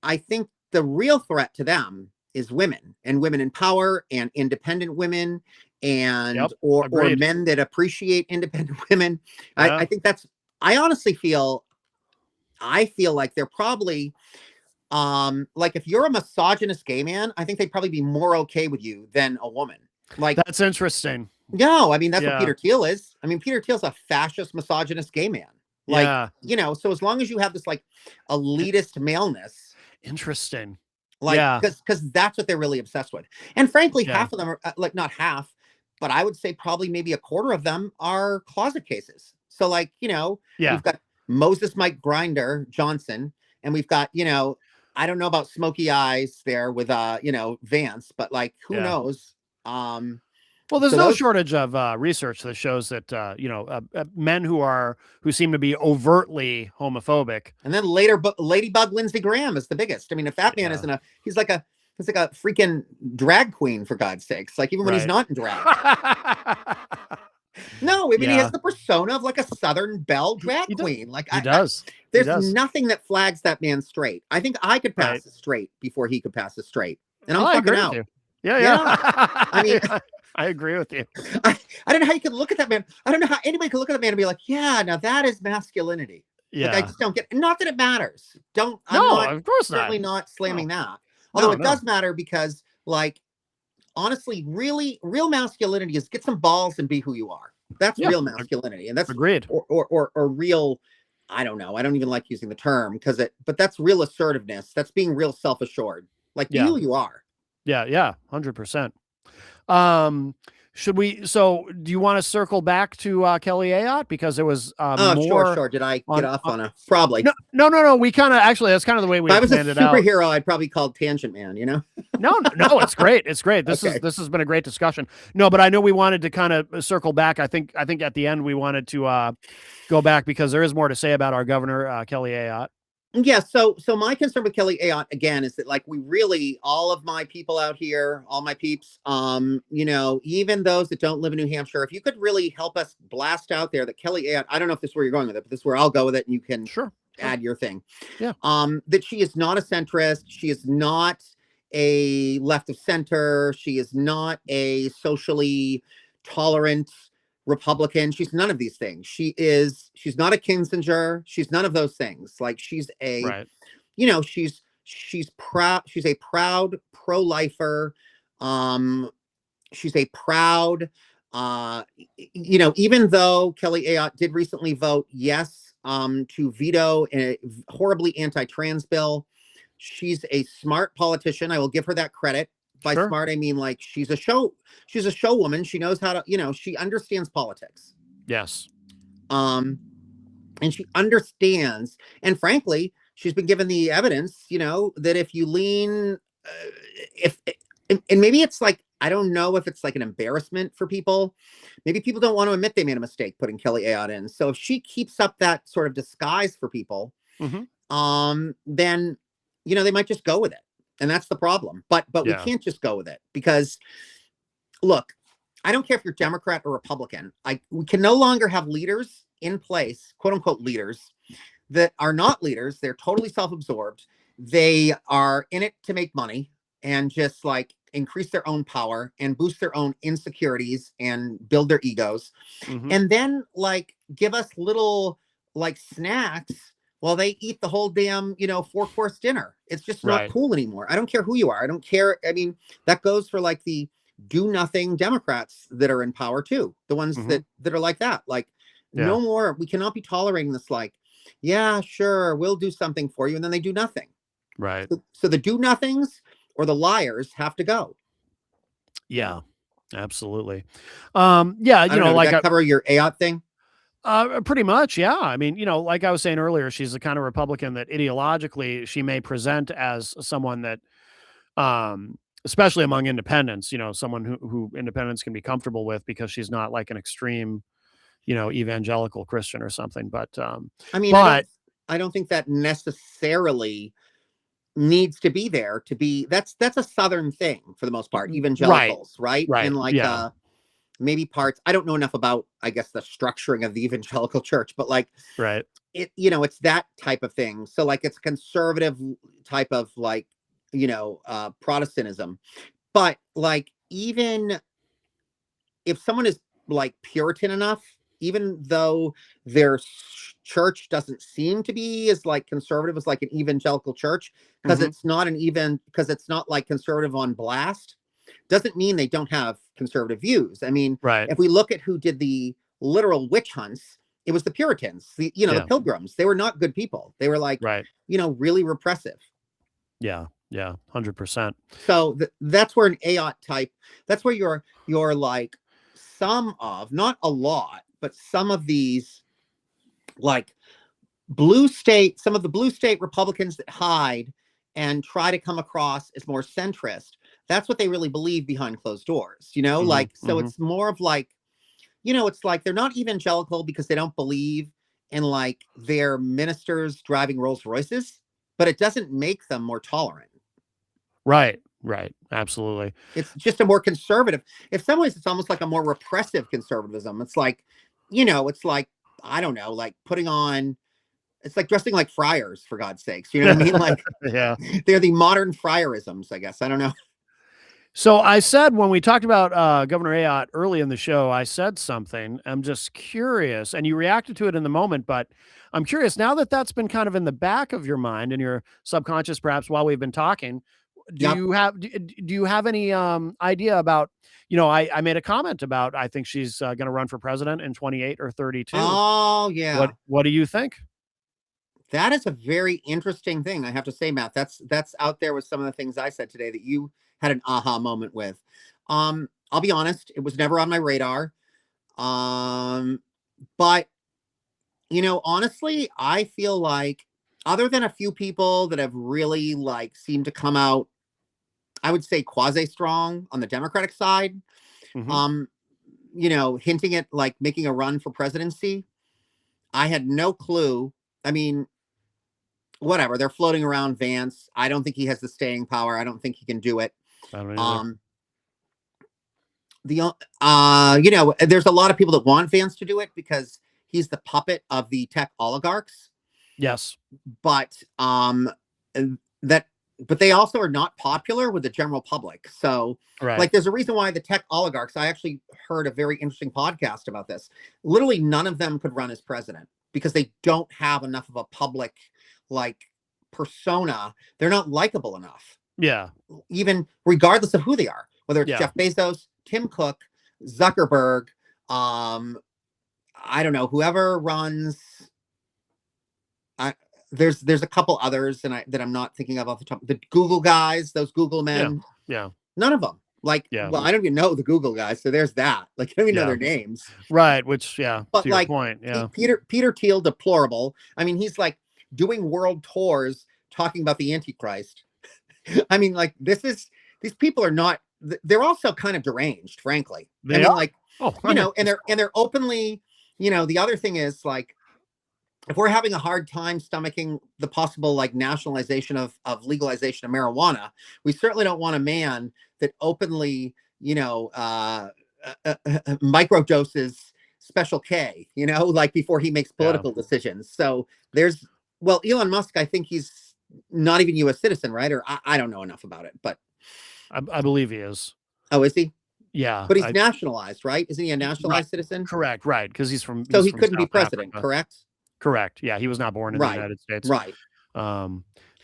I think the real threat to them is women and women in power and independent women and or men that appreciate independent women. Yeah. I think that's, I honestly feel like they're probably like if you're a misogynist gay man, I think they'd probably be more okay with you than a woman. Like that's interesting. No, I mean that's what Peter Thiel is. I mean, Peter Thiel's a fascist misogynist gay man. Like, you know, so as long as you have this like elitist maleness. Interesting. Like, because that's what they're really obsessed with. And frankly, half of them are like, not half, but I would say probably maybe a quarter of them are closet cases. So like, you know, we've got Moses Mike Grinder Johnson, and we've got, you know, I don't know about Smoky Eyes there with, you know, Vance, but like, who knows? Well, there's no shortage of research that shows that, you know, men who seem to be overtly homophobic. And then later, Ladybug Lindsey Graham is the biggest. I mean, if that man isn't he's like a freaking drag queen, for God's sakes. Like even when he's not in drag. No, I mean, he has the persona of like a Southern belle drag queen. Like he does. There's nothing that flags that man straight. I think I could pass it straight before he could pass it straight. And I'm fucking out. Yeah. I mean, I agree with you. I don't know how you could look at that man. I don't know how anybody could look at that man and be like, yeah, now that is masculinity. Yeah. Like, I just don't get, not that it matters. Of course not. Certainly not slamming that. Although it does matter because, like, honestly, really, real masculinity is get some balls and be who you are. That's real masculinity. And that's agreed. Or real, I don't know. I don't even like using the term but that's real assertiveness. That's being real self-assured. Like, be who you are. Yeah. 100%. Should we? So, do you want to circle back to Kelly Ayotte because there was Oh, more? Sure. Did I get off on a probably? No. We kind of actually that's kind of the way we if I was a superhero, out. I'd probably call Tangent Man. You know? No, it's great. It's great. This has been a great discussion. No, but I know we wanted to kind of circle back. I think at the end we wanted to go back because there is more to say about our governor Kelly Ayotte. Yeah, so my concern with Kelly Ayotte again is that like we really all of my people out here, all my peeps, you know, even those that don't live in New Hampshire, if you could really help us blast out there that Kelly Ayotte, I don't know if this is where you're going with it, but this is where I'll go with it and you can add your thing. Yeah. That she is not a centrist, she is not a left of center, she is not a socially tolerant Republican. She's none of these things. She's not a Kinzinger. She's none of those things. Like she's a, you know, she's proud. She's a proud pro-lifer. She's a proud, you know, even though Kelly Ayotte did recently vote yes to veto a horribly anti-trans bill, she's a smart politician. I will give her that credit. By smart, I mean like she's a show woman. She knows how to, you know, she understands politics. Yes. And she understands, and frankly, she's been given the evidence, you know, that if you lean, and maybe it's like, I don't know if it's like an embarrassment for people. Maybe people don't want to admit they made a mistake putting Kelly Ayotte in. So if she keeps up that sort of disguise for people, then, you know, they might just go with it. And that's the problem. But we can't just go with it because, look, I don't care if you're Democrat or Republican. We can no longer have leaders in place, quote unquote leaders, that are not leaders. They're totally self-absorbed. They are in it to make money and just like increase their own power and boost their own insecurities and build their egos. And then like give us little like snacks while they eat the whole damn, you know, 4-course dinner. It's just not cool anymore. I don't care who you are. I don't care. I mean, that goes for like the do nothing Democrats that are in power too. The ones that are like that, like no more. We cannot be tolerating this. Like, yeah, sure. We'll do something for you. And then they do nothing. Right. So the do nothings or the liars have to go. Yeah, absolutely. Yeah. You know, like cover your Ayotte thing. Pretty much, yeah. I mean, you know, like I was saying earlier, she's the kind of Republican that ideologically she may present as someone that, especially among independents, you know, someone who independents can be comfortable with because she's not like an extreme, you know, evangelical Christian or something. But I mean, I don't think that necessarily needs to be there to be. That's a Southern thing for the most part, evangelicals, right? And like, maybe parts, I don't know enough about, I guess, the structuring of the evangelical church, but like, it, you know, it's that type of thing. So like, it's conservative type of like, you know, Protestantism, but like, even if someone is like Puritan enough, even though their church doesn't seem to be as like conservative as like an evangelical church, because it's not because it's not like conservative on blast, doesn't mean they don't have conservative views. I mean, if we look at who did the literal witch hunts, it was the Puritans, the Pilgrims. They were not good people. They were like, you know, really repressive. Yeah. 100%. So that's where an Ayotte type, that's where you're like some of, not a lot, but some of these like some of the blue state Republicans that hide and try to come across as more centrist. That's what they really believe behind closed doors, you know, like, so it's more of like, you know, it's like they're not evangelical because they don't believe in like their ministers driving Rolls Royces, but it doesn't make them more tolerant. Right. Absolutely. It's just a more conservative. In some ways, it's almost like a more repressive conservatism. It's like, you know, it's like, I don't know, like putting on, it's like dressing like friars, for God's sakes. You know what I mean? Like, they're the modern friarisms, I guess. I don't know. So I said when we talked about Governor Ayotte early in the show, I said something. I'm just curious, and you reacted to it in the moment, but I'm curious now that that's been kind of in the back of your mind and your subconscious, perhaps while we've been talking. Do you have any idea about? You know, I made a comment about I think she's going to run for president in 28 or 32. Oh yeah. What do you think? That is a very interesting thing, I have to say, Matt. That's out there with some of the things I said today that you had an aha moment with. I'll be honest, it was never on my radar. But honestly, I feel like other than a few people that have really like seemed to come out, I would say quasi strong on the Democratic side, hinting at like making a run for presidency. I had no clue. I mean, whatever, they're floating around Vance. I don't think he has the staying power. I don't think he can do it. There's a lot of people that want Vance to do it because he's the puppet of the tech oligarchs. Yes. But they also are not popular with the general public. So like there's a reason why the tech oligarchs, I actually heard a very interesting podcast about this. Literally none of them could run as president because they don't have enough of a public like persona. They're not likable enough. Yeah. Even regardless of who they are, whether it's Jeff Bezos, Tim Cook, Zuckerberg, I don't know, whoever runs. There's a couple others that I'm not thinking of off the top. The Google guys, those Google men. Yeah. None of them. Like, well, I don't even know the Google guys, so there's that. Like, I don't even know their names. Right. Which, but to like, your point, Peter Thiel, deplorable. I mean, he's like doing world tours talking about the Antichrist. I mean, like, these people are not. They're also kind of deranged, frankly. They are? Like, and they're openly. The other thing is like, if we're having a hard time stomaching the possible like nationalization of legalization of marijuana, we certainly don't want a man that openly, microdoses Special K, like before he makes political decisions. So Elon Musk, I think he's not even U.S. citizen, right? Or I don't know enough about it, but I believe he is. Oh, is he? Yeah. But he's nationalized, right? Isn't he a nationalized citizen? Correct. Right. Because he's from. So he couldn't be president, correct? Correct. Yeah, he was not born in the United States. Right.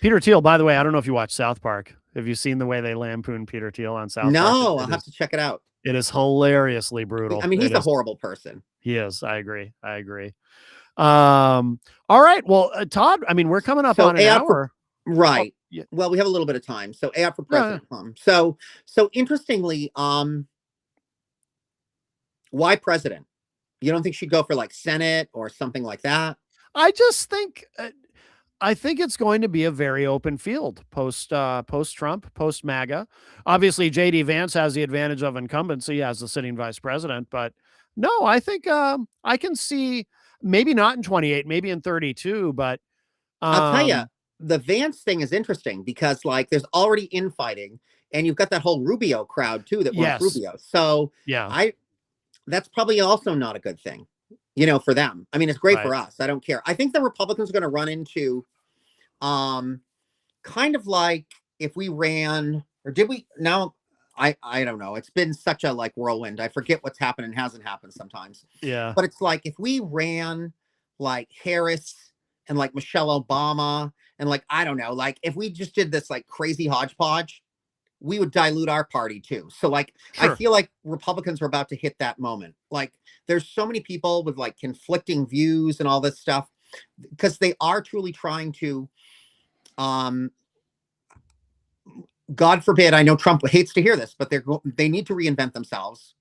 Peter Thiel, by the way, I don't know if you watch South Park. Have you seen the way they lampoon Peter Thiel on South Park? No, I'll have to check it out. It is hilariously brutal. I mean, he's a horrible person. He is. I agree. All right. Well, Todd, I mean, we're coming up on an hour. Right. Oh, yeah. Well, we have a little bit of time. So AI for president. So interestingly, why president? You don't think she'd go for like Senate or something like that? I just think, I think it's going to be a very open field post Trump, post MAGA. Obviously, JD Vance has the advantage of incumbency as the sitting vice president, but no, I think I can see maybe not in 28, maybe in 32, but I'll tell you, the Vance thing is interesting because like there's already infighting, and you've got that whole Rubio crowd too that wants Rubio. So that's probably also not a good thing, for them. I mean, it's great for us. I don't care. I think the Republicans are going to run into kind of like if we ran, or did we now? I don't know. It's been such a like whirlwind. I forget what's happened and hasn't happened sometimes. Yeah. But it's like if we ran like Harris and like Michelle Obama and like, I don't know, like if we just did this like crazy hodgepodge, we would dilute our party too. So like, I feel like Republicans are about to hit that moment. Like there's so many people with like conflicting views and all this stuff because they are truly trying to, God forbid, I know Trump hates to hear this, but they need to reinvent themselves.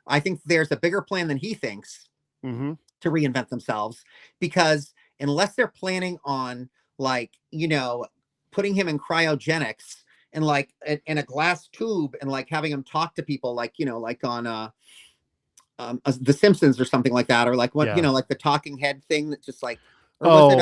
I think there's a bigger plan than he thinks to reinvent themselves, because unless they're planning on like, putting him in cryogenics and like in a glass tube and like having him talk to people like, like on The Simpsons or something like that, or like what, like the talking head thing that just like, or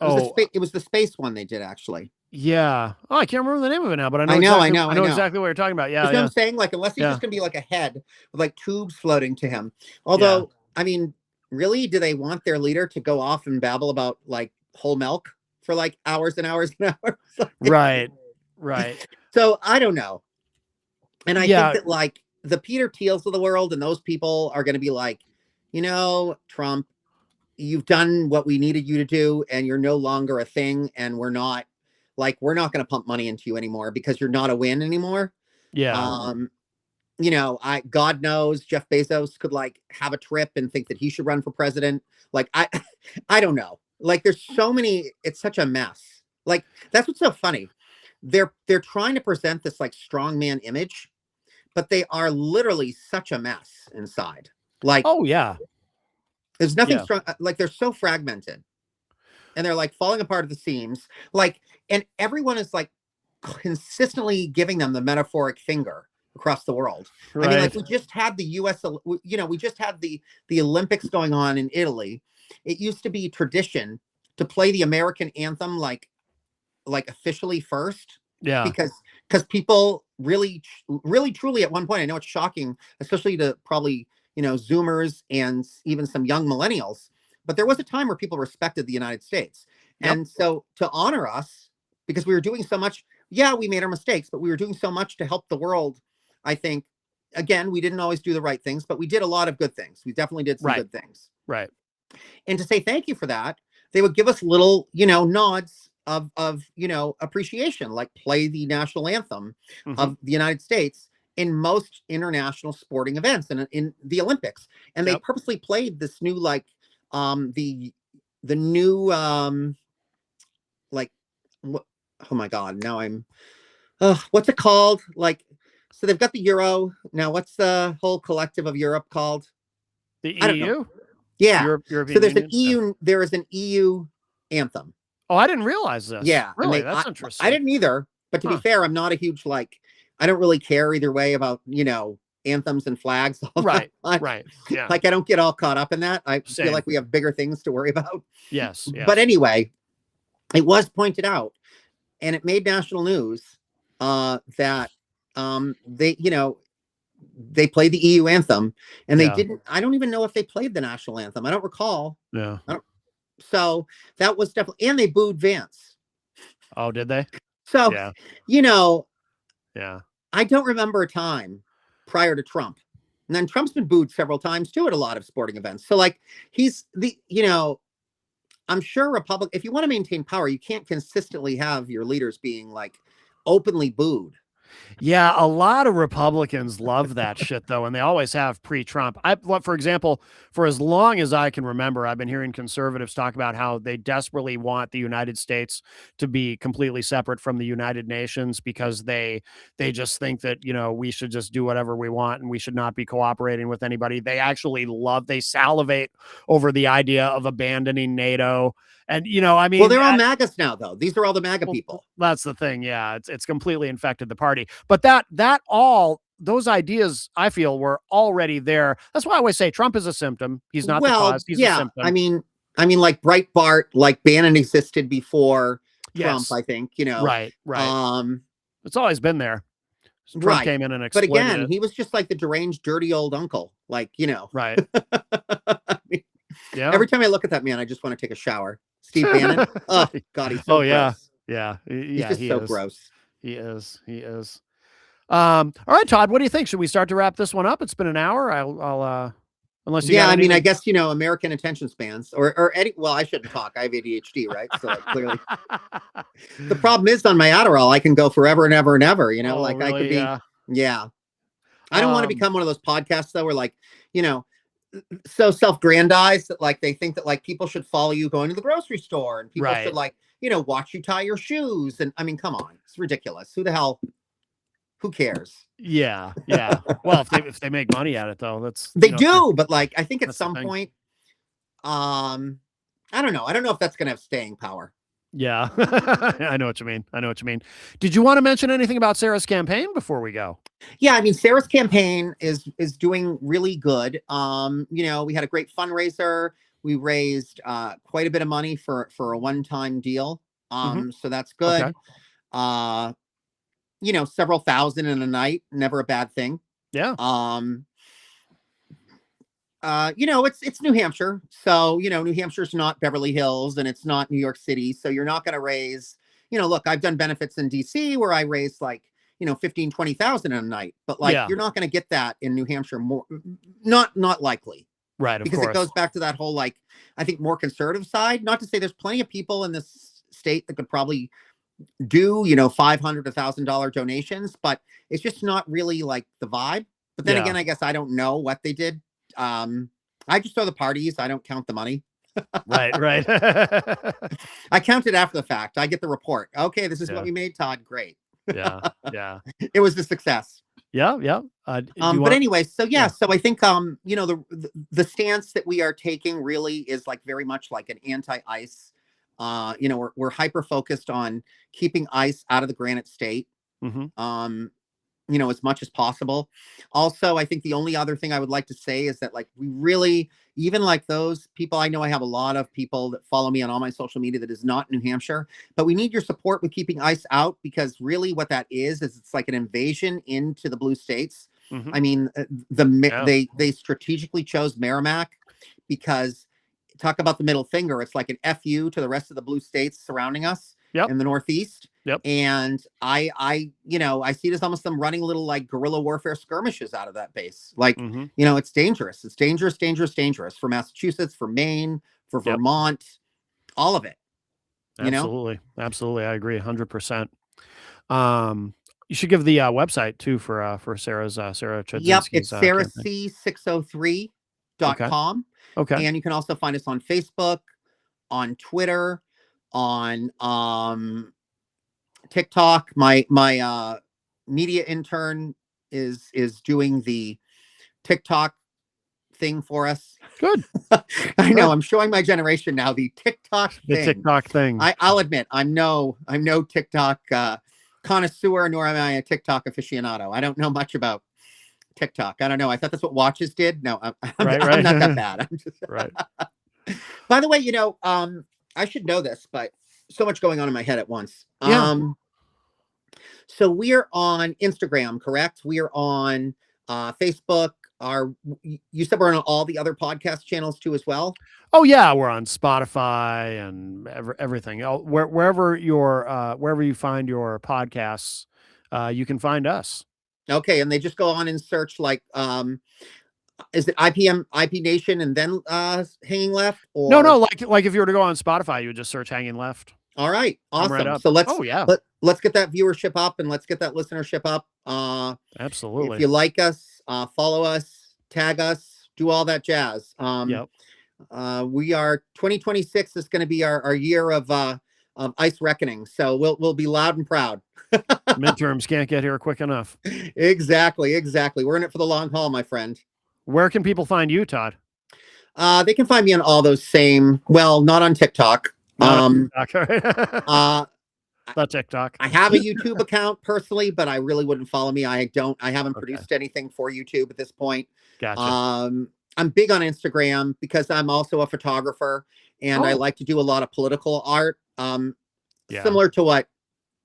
was it was the space one they did actually. Yeah. Oh, I can't remember the name of it now, but I know exactly what you're talking about. Yeah. You know what I'm saying? Like, unless he's just gonna be like a head with like tubes floating to him. Although, I mean, really, do they want their leader to go off and babble about like whole milk for like hours and hours and hours? Right. So I don't know. And I think that like the Peter Thiels of the world and those people are going to be like, Trump, you've done what we needed you to do and you're no longer a thing. And we're not going to pump money into you anymore because you're not a win anymore. Yeah. God knows Jeff Bezos could like have a trip and think that he should run for president. Like, I don't know. Like there's so many, it's such a mess. Like, that's what's so funny. They're trying to present this like strongman image, but they are literally such a mess inside. Like, oh yeah, there's nothing strong. Like, they're so fragmented, and they're like falling apart at the seams. Like, and everyone is like consistently giving them the metaphoric finger across the world. right. I mean, like, we just had the U.S. We just had the Olympics going on in Italy. It used to be tradition to play the American anthem like officially first. Yeah. Because people really truly at one point, I know it's shocking, especially to probably, Zoomers and even some young millennials, but there was a time where people respected the United States. Yep. And so to honor us, because we were doing so much, we made our mistakes, but we were doing so much to help the world. I think, again, we didn't always do the right things, but we did a lot of good things. We definitely did some good things. Right. And to say thank you for that, they would give us little, nods of appreciation, like play the national anthem of the United States in most international sporting events and in the Olympics. And they purposely played this new, like, the new, like, what, oh my God, now I'm, what's it called? Like, so they've got the Euro. Now, what's the whole collective of Europe called? The EU? Yeah. European so there's Union? an EU, there is an EU anthem. Oh, I didn't realize this. Yeah. Really? That's interesting. I didn't either. But to be fair, I'm not a huge, like, I don't really care either way about, anthems and flags. Right. Right. Yeah. Like, I don't get all caught up in that. I feel like we have bigger things to worry about. Yes. But anyway, it was pointed out, and it made national news that they played the EU anthem, and they didn't. I don't even know if they played the national anthem. I don't recall. Yeah. So that was definitely, and they booed Vance. Oh, did they? So, yeah. I don't remember a time prior to Trump. And then Trump's been booed several times too at a lot of sporting events. So, like, he's the, I'm sure if you want to maintain power, you can't consistently have your leaders being like openly booed. Yeah, a lot of Republicans love that shit, though, and they always have pre-Trump. For example, for as long as I can remember, I've been hearing conservatives talk about how they desperately want the United States to be completely separate from the United Nations because they just think that, we should just do whatever we want and we should not be cooperating with anybody. They actually they salivate over the idea of abandoning NATO. And, I mean, well, they're all MAGAs now, though. These are all the MAGA people. That's the thing. Yeah. It's completely infected the party, but those ideas I feel were already there. That's why I always say Trump is a symptom. He's not the cause. He's a symptom. I mean, like Breitbart, like Bannon existed before Trump, I think, Right. It's always been there. Trump came in and exploited But again, it. he was just like the deranged, dirty old uncle. Like, Right. I mean, every time I look at that man, I just want to take a shower. Steve Bannon. Oh God, he's so gross. Yeah. He's just so gross. He is. All right, Todd, what do you think? Should we start to wrap this one up? It's been an hour. I'll unless you I mean, I guess, American attention spans or well, I shouldn't talk. I have ADHD, right? So like, clearly the problem is on my Adderall, I can go forever and ever and ever, like really? I could be, I don't want to become one of those podcasts though, where like, so self-grandized that like they think that like people should follow you going to the grocery store and people should like, watch you tie your shoes. And I mean, come on, it's ridiculous. Who cares? Yeah. Well, if they make money at it though, they do. But like, I think at some point, I don't know. I don't know if that's going to have staying power. Yeah. I know what you mean. Did you want to mention anything about Sarah's campaign before we go? Yeah. I mean, Sarah's campaign is doing really good. We had a great fundraiser. We raised quite a bit of money for a one-time deal. So that's good. Okay. Several thousand in a night, never a bad thing. Yeah. It's New Hampshire. So, New Hampshire's not Beverly Hills and it's not New York City. So you're not going to raise, look, I've done benefits in DC where I raised like, 15, 20,000 in a night, but like, you're not going to get that in New Hampshire. Not likely. Right. Because it goes back to that whole, like, I think more conservative side, not to say there's plenty of people in this state that could probably do, $500 to $1,000 donations, but it's just not really like the vibe. But then again, I guess I don't know what they did. I just throw the parties. I don't count the money. Right. I count it after the fact. I get the report. Okay, this is what we made, Todd. Great. Yeah. It was a success. Yeah, yeah. But anyway, so yeah, so I think you know, the stance that we are taking really is like very much like an anti-ice. You know, we're hyper focused on keeping ice out of the Granite State. You know, as much as possible. Also, I think the only other thing I would like to say is that like we really, even like those people, I know I have a lot of people that follow me on all my social media that is not New Hampshire, but we need your support with keeping ice out, because really what that is it's like an invasion into the blue states. I mean, they strategically chose Merrimack because, talk about the middle finger, it's like an FU to the rest of the blue states surrounding us in the Northeast. And I, you know, I see it as almost them running little like guerrilla warfare skirmishes out of that base. Like, you know, it's dangerous. It's dangerous, dangerous, dangerous for Massachusetts, for Maine, for Vermont, all of it. Absolutely. Absolutely. I agree 100%. You should give the website too for Sarah's Sarah Chudzinski's. Yep, it's sarahc603.com. Okay. And you can also find us on Facebook, on Twitter, on TikTok. My media intern is doing the TikTok thing for us. Good. I know, I'm showing my generation now the TikTok thing. The TikTok thing. I'll admit I'm no TikTok connoisseur, nor am I a TikTok aficionado. I don't know much about TikTok. I don't know. I thought that's what watches did. No, I'm not that bad. I'm just right. By the way, you know, I should know this, but so much going on in my head at once. So we are on Instagram, correct? We are on Facebook. You said we're on all the other podcast channels too as well? Oh yeah, we're on Spotify and everything. Wherever you find your podcasts, you can find us. Okay, and they just go on and search like is it IP Nation and then Hanging Left? Or no, like if you were to go on Spotify, you would just search Hanging Left. All right, awesome. Right, so let's get that viewership up and let's get that listenership up. Absolutely. If you like us, follow us, tag us, do all that jazz. We are 2026 is going to be our year of ice reckoning, so we'll be loud and proud. Midterms can't get here quick enough. Exactly. We're in it for the long haul, my friend. Where can people find you, Todd? They can find me on all those same. Well, not on TikTok. Not TikTok. I have a YouTube account personally, but I really wouldn't follow me. I haven't produced anything for YouTube at this point. Gotcha. I'm big on Instagram because I'm also a photographer and I like to do a lot of political art. Similar to what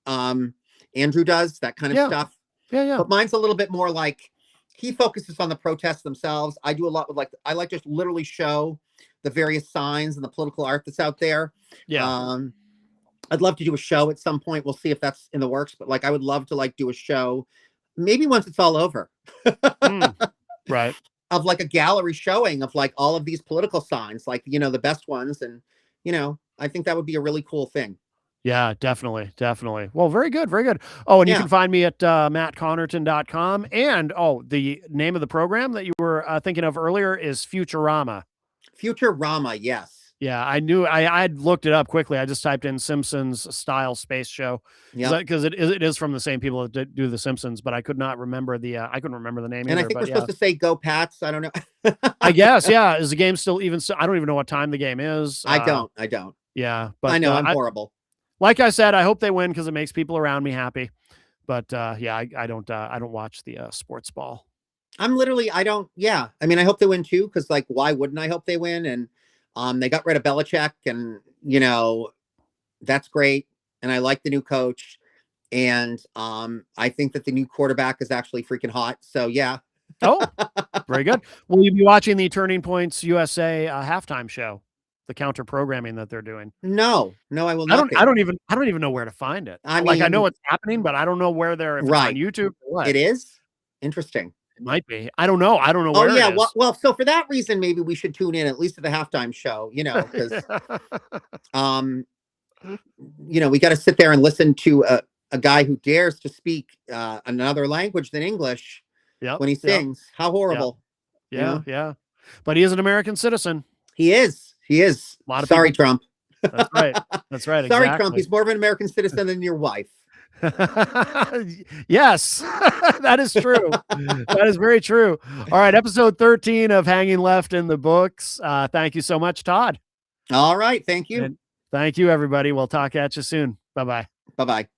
Andrew does, that kind of stuff. Yeah. But mine's a little bit more like he focuses on the protests themselves. I do a lot with I like to literally show the various signs and the political art that's out there. I'd love to do a show at some point. We'll see if that's in the works, but like I would love to do a show maybe once it's all over. Right. Of like a gallery showing of like all of these political signs, like, you know, the best ones. And, you know, I think that would be a really cool thing. Yeah, definitely. Well, very good. Oh, and you can find me at mattconnerton.com. And the name of the program that you were thinking of earlier is Futurama. Futurama, yes. Yeah, I knew. I had looked it up quickly. I just typed in Simpsons style space show because it is from the same people that do the Simpsons, but I could not remember I couldn't remember the name. And either, I think we're supposed to say "Go Pats." I don't know. I guess, yeah. Is the game still even? I don't even know what time the game is. I don't. Yeah, but I know I'm horrible. Like I said, I hope they win because it makes people around me happy. But I don't watch the sports ball. I'm literally, I don't. Yeah, I mean, I hope they win too because like, why wouldn't I hope they win? And they got rid of Belichick, and you know, that's great. And I like the new coach, and I think that the new quarterback is actually freaking hot. So yeah. Oh, very good. Will you be watching the Turning Points USA halftime show? The counter programming that they're doing. No, I will not. I don't even know where to find it. I mean, I know it's happening, but I don't know where they're. If it's on YouTube or what. It is interesting. It might be. I don't know. Where yeah. it is. Well, so for that reason, maybe we should tune in at least to the halftime show. You know, because you know, we got to sit there and listen to a guy who dares to speak another language than English when he sings. How horrible. Yeah. But he is an American citizen. He is. Sorry, Trump. That's right. Sorry, Trump. He's more of an American citizen than your wife. Yes, that is true. That is very true. All right, episode 13 of Hanging Left in the books. Thank you so much, Todd. All right, thank you. And thank you, everybody. We'll talk at you soon. Bye-bye. Bye-bye.